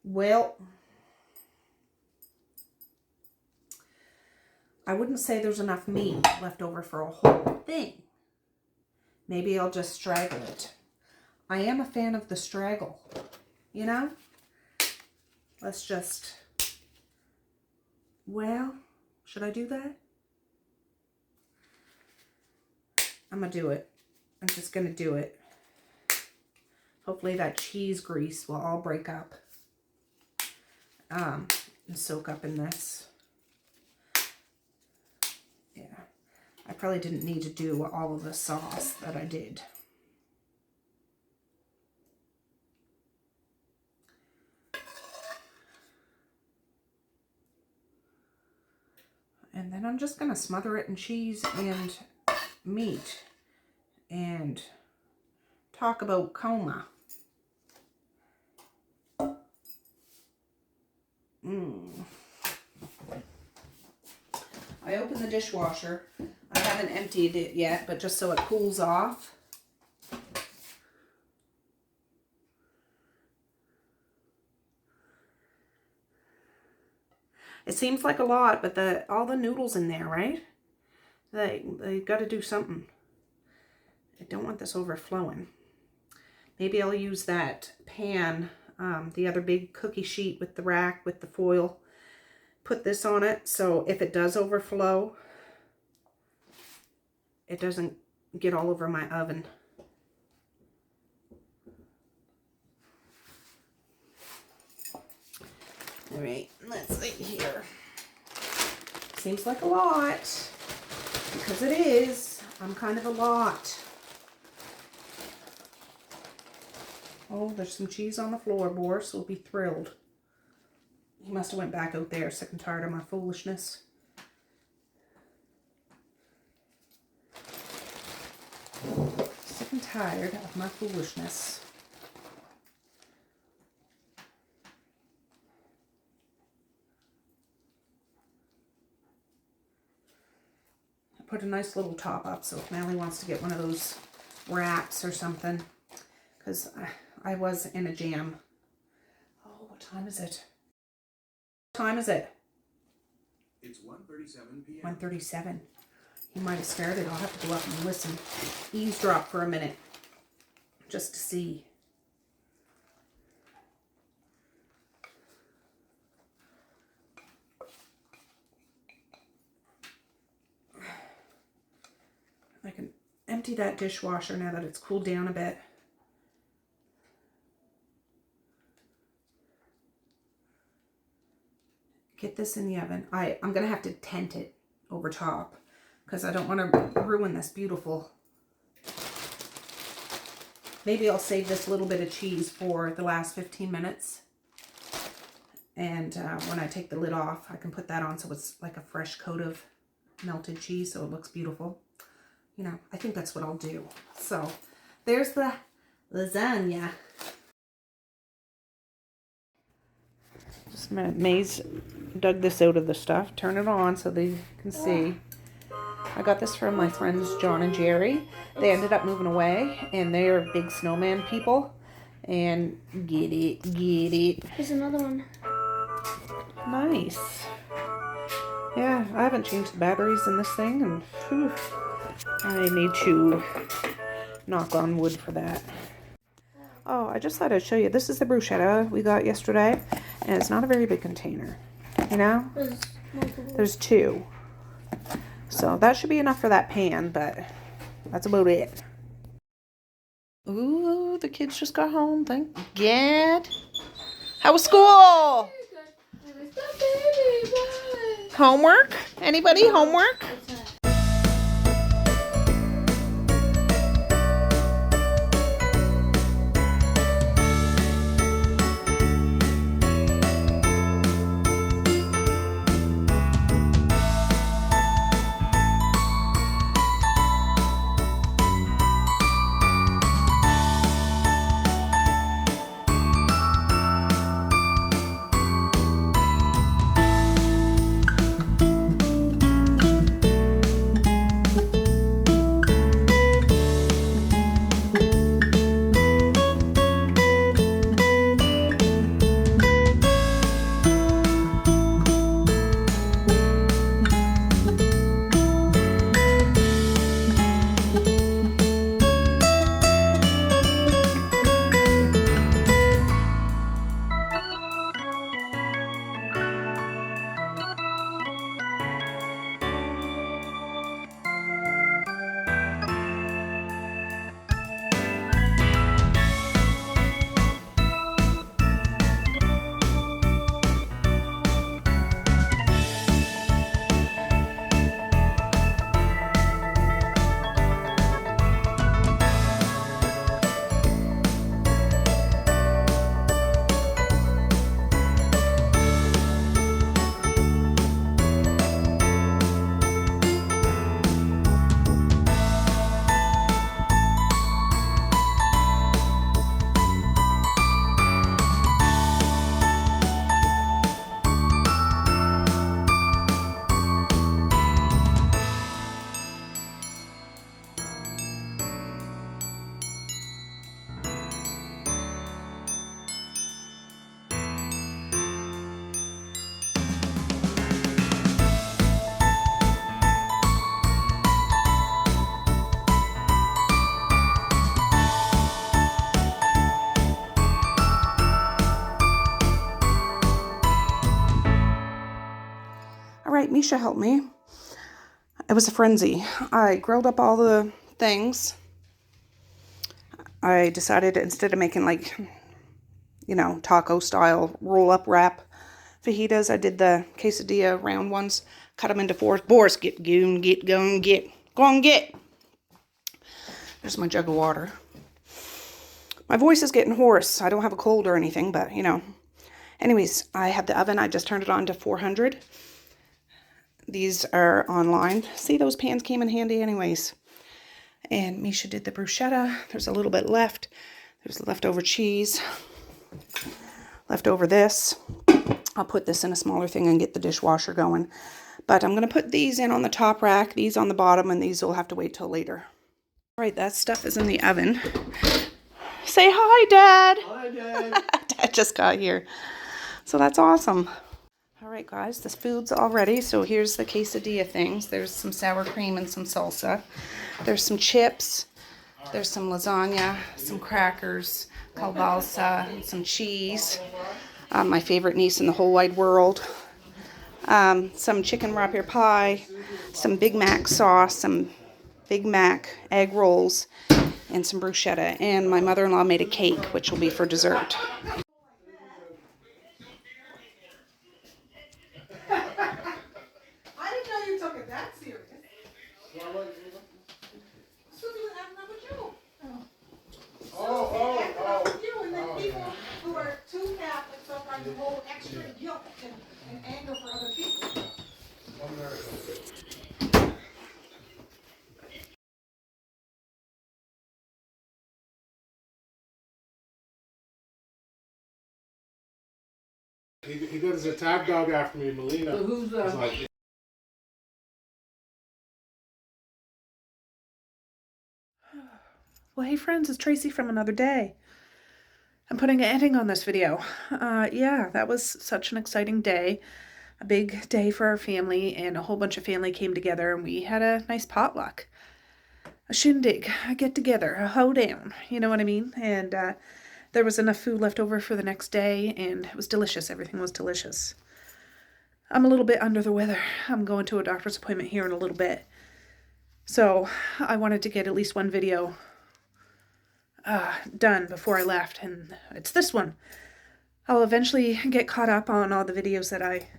Well, I wouldn't say there's enough meat left over for a whole thing. Maybe I'll just straggle it. I am a fan of the straggle, you know? Let's just, well, should I do that? I'm gonna do it. I'm just gonna do it. Hopefully that cheese grease will all break up and soak up in this. Yeah, I probably didn't need to do all of the sauce that I did. And then I'm just going to smother it in cheese and meat and talk about coma. I opened the dishwasher. I haven't emptied it yet, but just so it cools off. It seems like a lot, but all the noodles in there, right? They got to do something. I don't want this overflowing. Maybe I'll use that pan, the other big cookie sheet with the rack with the foil. Put this on it so if it does overflow, it doesn't get all over my oven. All right, let's see here. Seems like a lot, because it is. I'm kind of a lot. Oh, there's some cheese on the floor. Boris will be thrilled. He must have went back out there, sick and tired of my foolishness. Sick and tired of my foolishness. put a nice little top up. So if Mally wants to get one of those wraps or something, because I was in a jam. Oh, what time is it? What time is it? It's 1:37 p.m. 1:37. He might have started. I'll have to go up and listen. Eavesdrop for a minute. Just to see. I can empty that dishwasher now that it's cooled down a bit. Get this in the oven. I'm going to have to tent it over top because I don't want to ruin this beautiful. Maybe I'll save this little bit of cheese for the last 15 minutes. And when I take the lid off, I can put that on so it's like a fresh coat of melted cheese so it looks beautiful. You know, I think that's what I'll do. So there's the lasagna. Just a minute. Maze dug this out of the stuff. Turn it on so they can see. I got this from my friends John and Jerry. They ended up moving away, and they are big snowman people. And get it. Here's another one. Nice. Yeah, I haven't changed the batteries in this thing, and whew, I need to knock on wood for that. Oh, I just thought I'd show you. This is the bruschetta we got yesterday, and it's not a very big container, you know? There's two. So that should be enough for that pan, but that's about it. Ooh, the kids just got home. Thank God. How was school? Homework? Anybody? Homework? All right, Misha helped me. It was a frenzy. I grilled up all the things. I decided instead of making like, you know, taco style roll-up wrap fajitas, I did the quesadilla round ones, cut them into fours. Boris, get going, get going, get. Go on, get. There's my jug of water. My voice is getting hoarse. I don't have a cold or anything, but, you know. Anyways, I had the oven. I just turned it on to 400. These are online. See, those pans came in handy anyways. And Misha did the bruschetta. There's a little bit left. There's leftover cheese. Leftover this. I'll put this in a smaller thing and get the dishwasher going. But I'm going to put these in on the top rack, these on the bottom, and these will have to wait till later. All right, that stuff is in the oven. Say hi, Dad. Hi, Dad. Dad just got here. So that's awesome. All right, guys, this food's all ready. So here's the quesadilla things. There's some sour cream and some salsa. There's some chips. There's some lasagna, some crackers, kielbasa, and some cheese. My favorite niece in the whole wide world. Some chicken rapier pie, some Big Mac sauce, some Big Mac egg rolls, and some bruschetta. And my mother-in-law made a cake, which will be for dessert. I didn't know you took it that serious. So I'm not with you. I'm with you, and then people who are too Catholic sometimes hold extra guilt and anger for other people. He got his attack dog after me, Melina. So who's like, Well, hey friends, it's Tracey from Another Day. I'm putting an ending on this video. Yeah, that was such an exciting day. A big day for our family, and a whole bunch of family came together, and we had a nice potluck. A shindig, a get-together, a hoedown, you know what I mean? And there was enough food left over for the next day, and it was delicious. Everything was delicious. I'm a little bit under the weather. I'm going to a doctor's appointment here in a little bit. So I wanted to get at least one video done before I left, and it's this one. I'll eventually get caught up on all the videos that I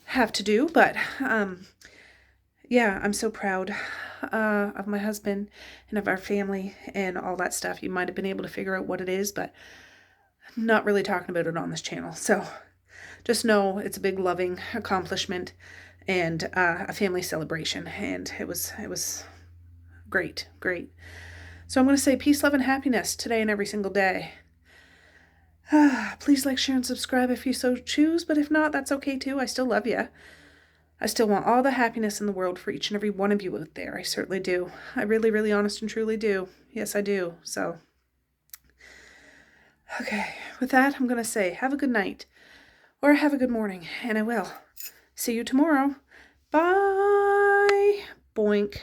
have to do, but yeah, I'm so proud of my husband and of our family and all that stuff. You might have been able to figure out what it is, but I'm not really talking about it on this channel. So just know it's a big loving accomplishment and a family celebration, and it was great. So I'm going to say peace, love, and happiness today and every single day. Please like, share, and subscribe if you so choose, but if not, that's okay too. I still love you. I still want all the happiness in the world for each and every one of you out there. I certainly do. I really, really honest and truly do. Yes, I do. So, okay, with that, I'm going to say have a good night or have a good morning, and I will see you tomorrow. Bye. Boink.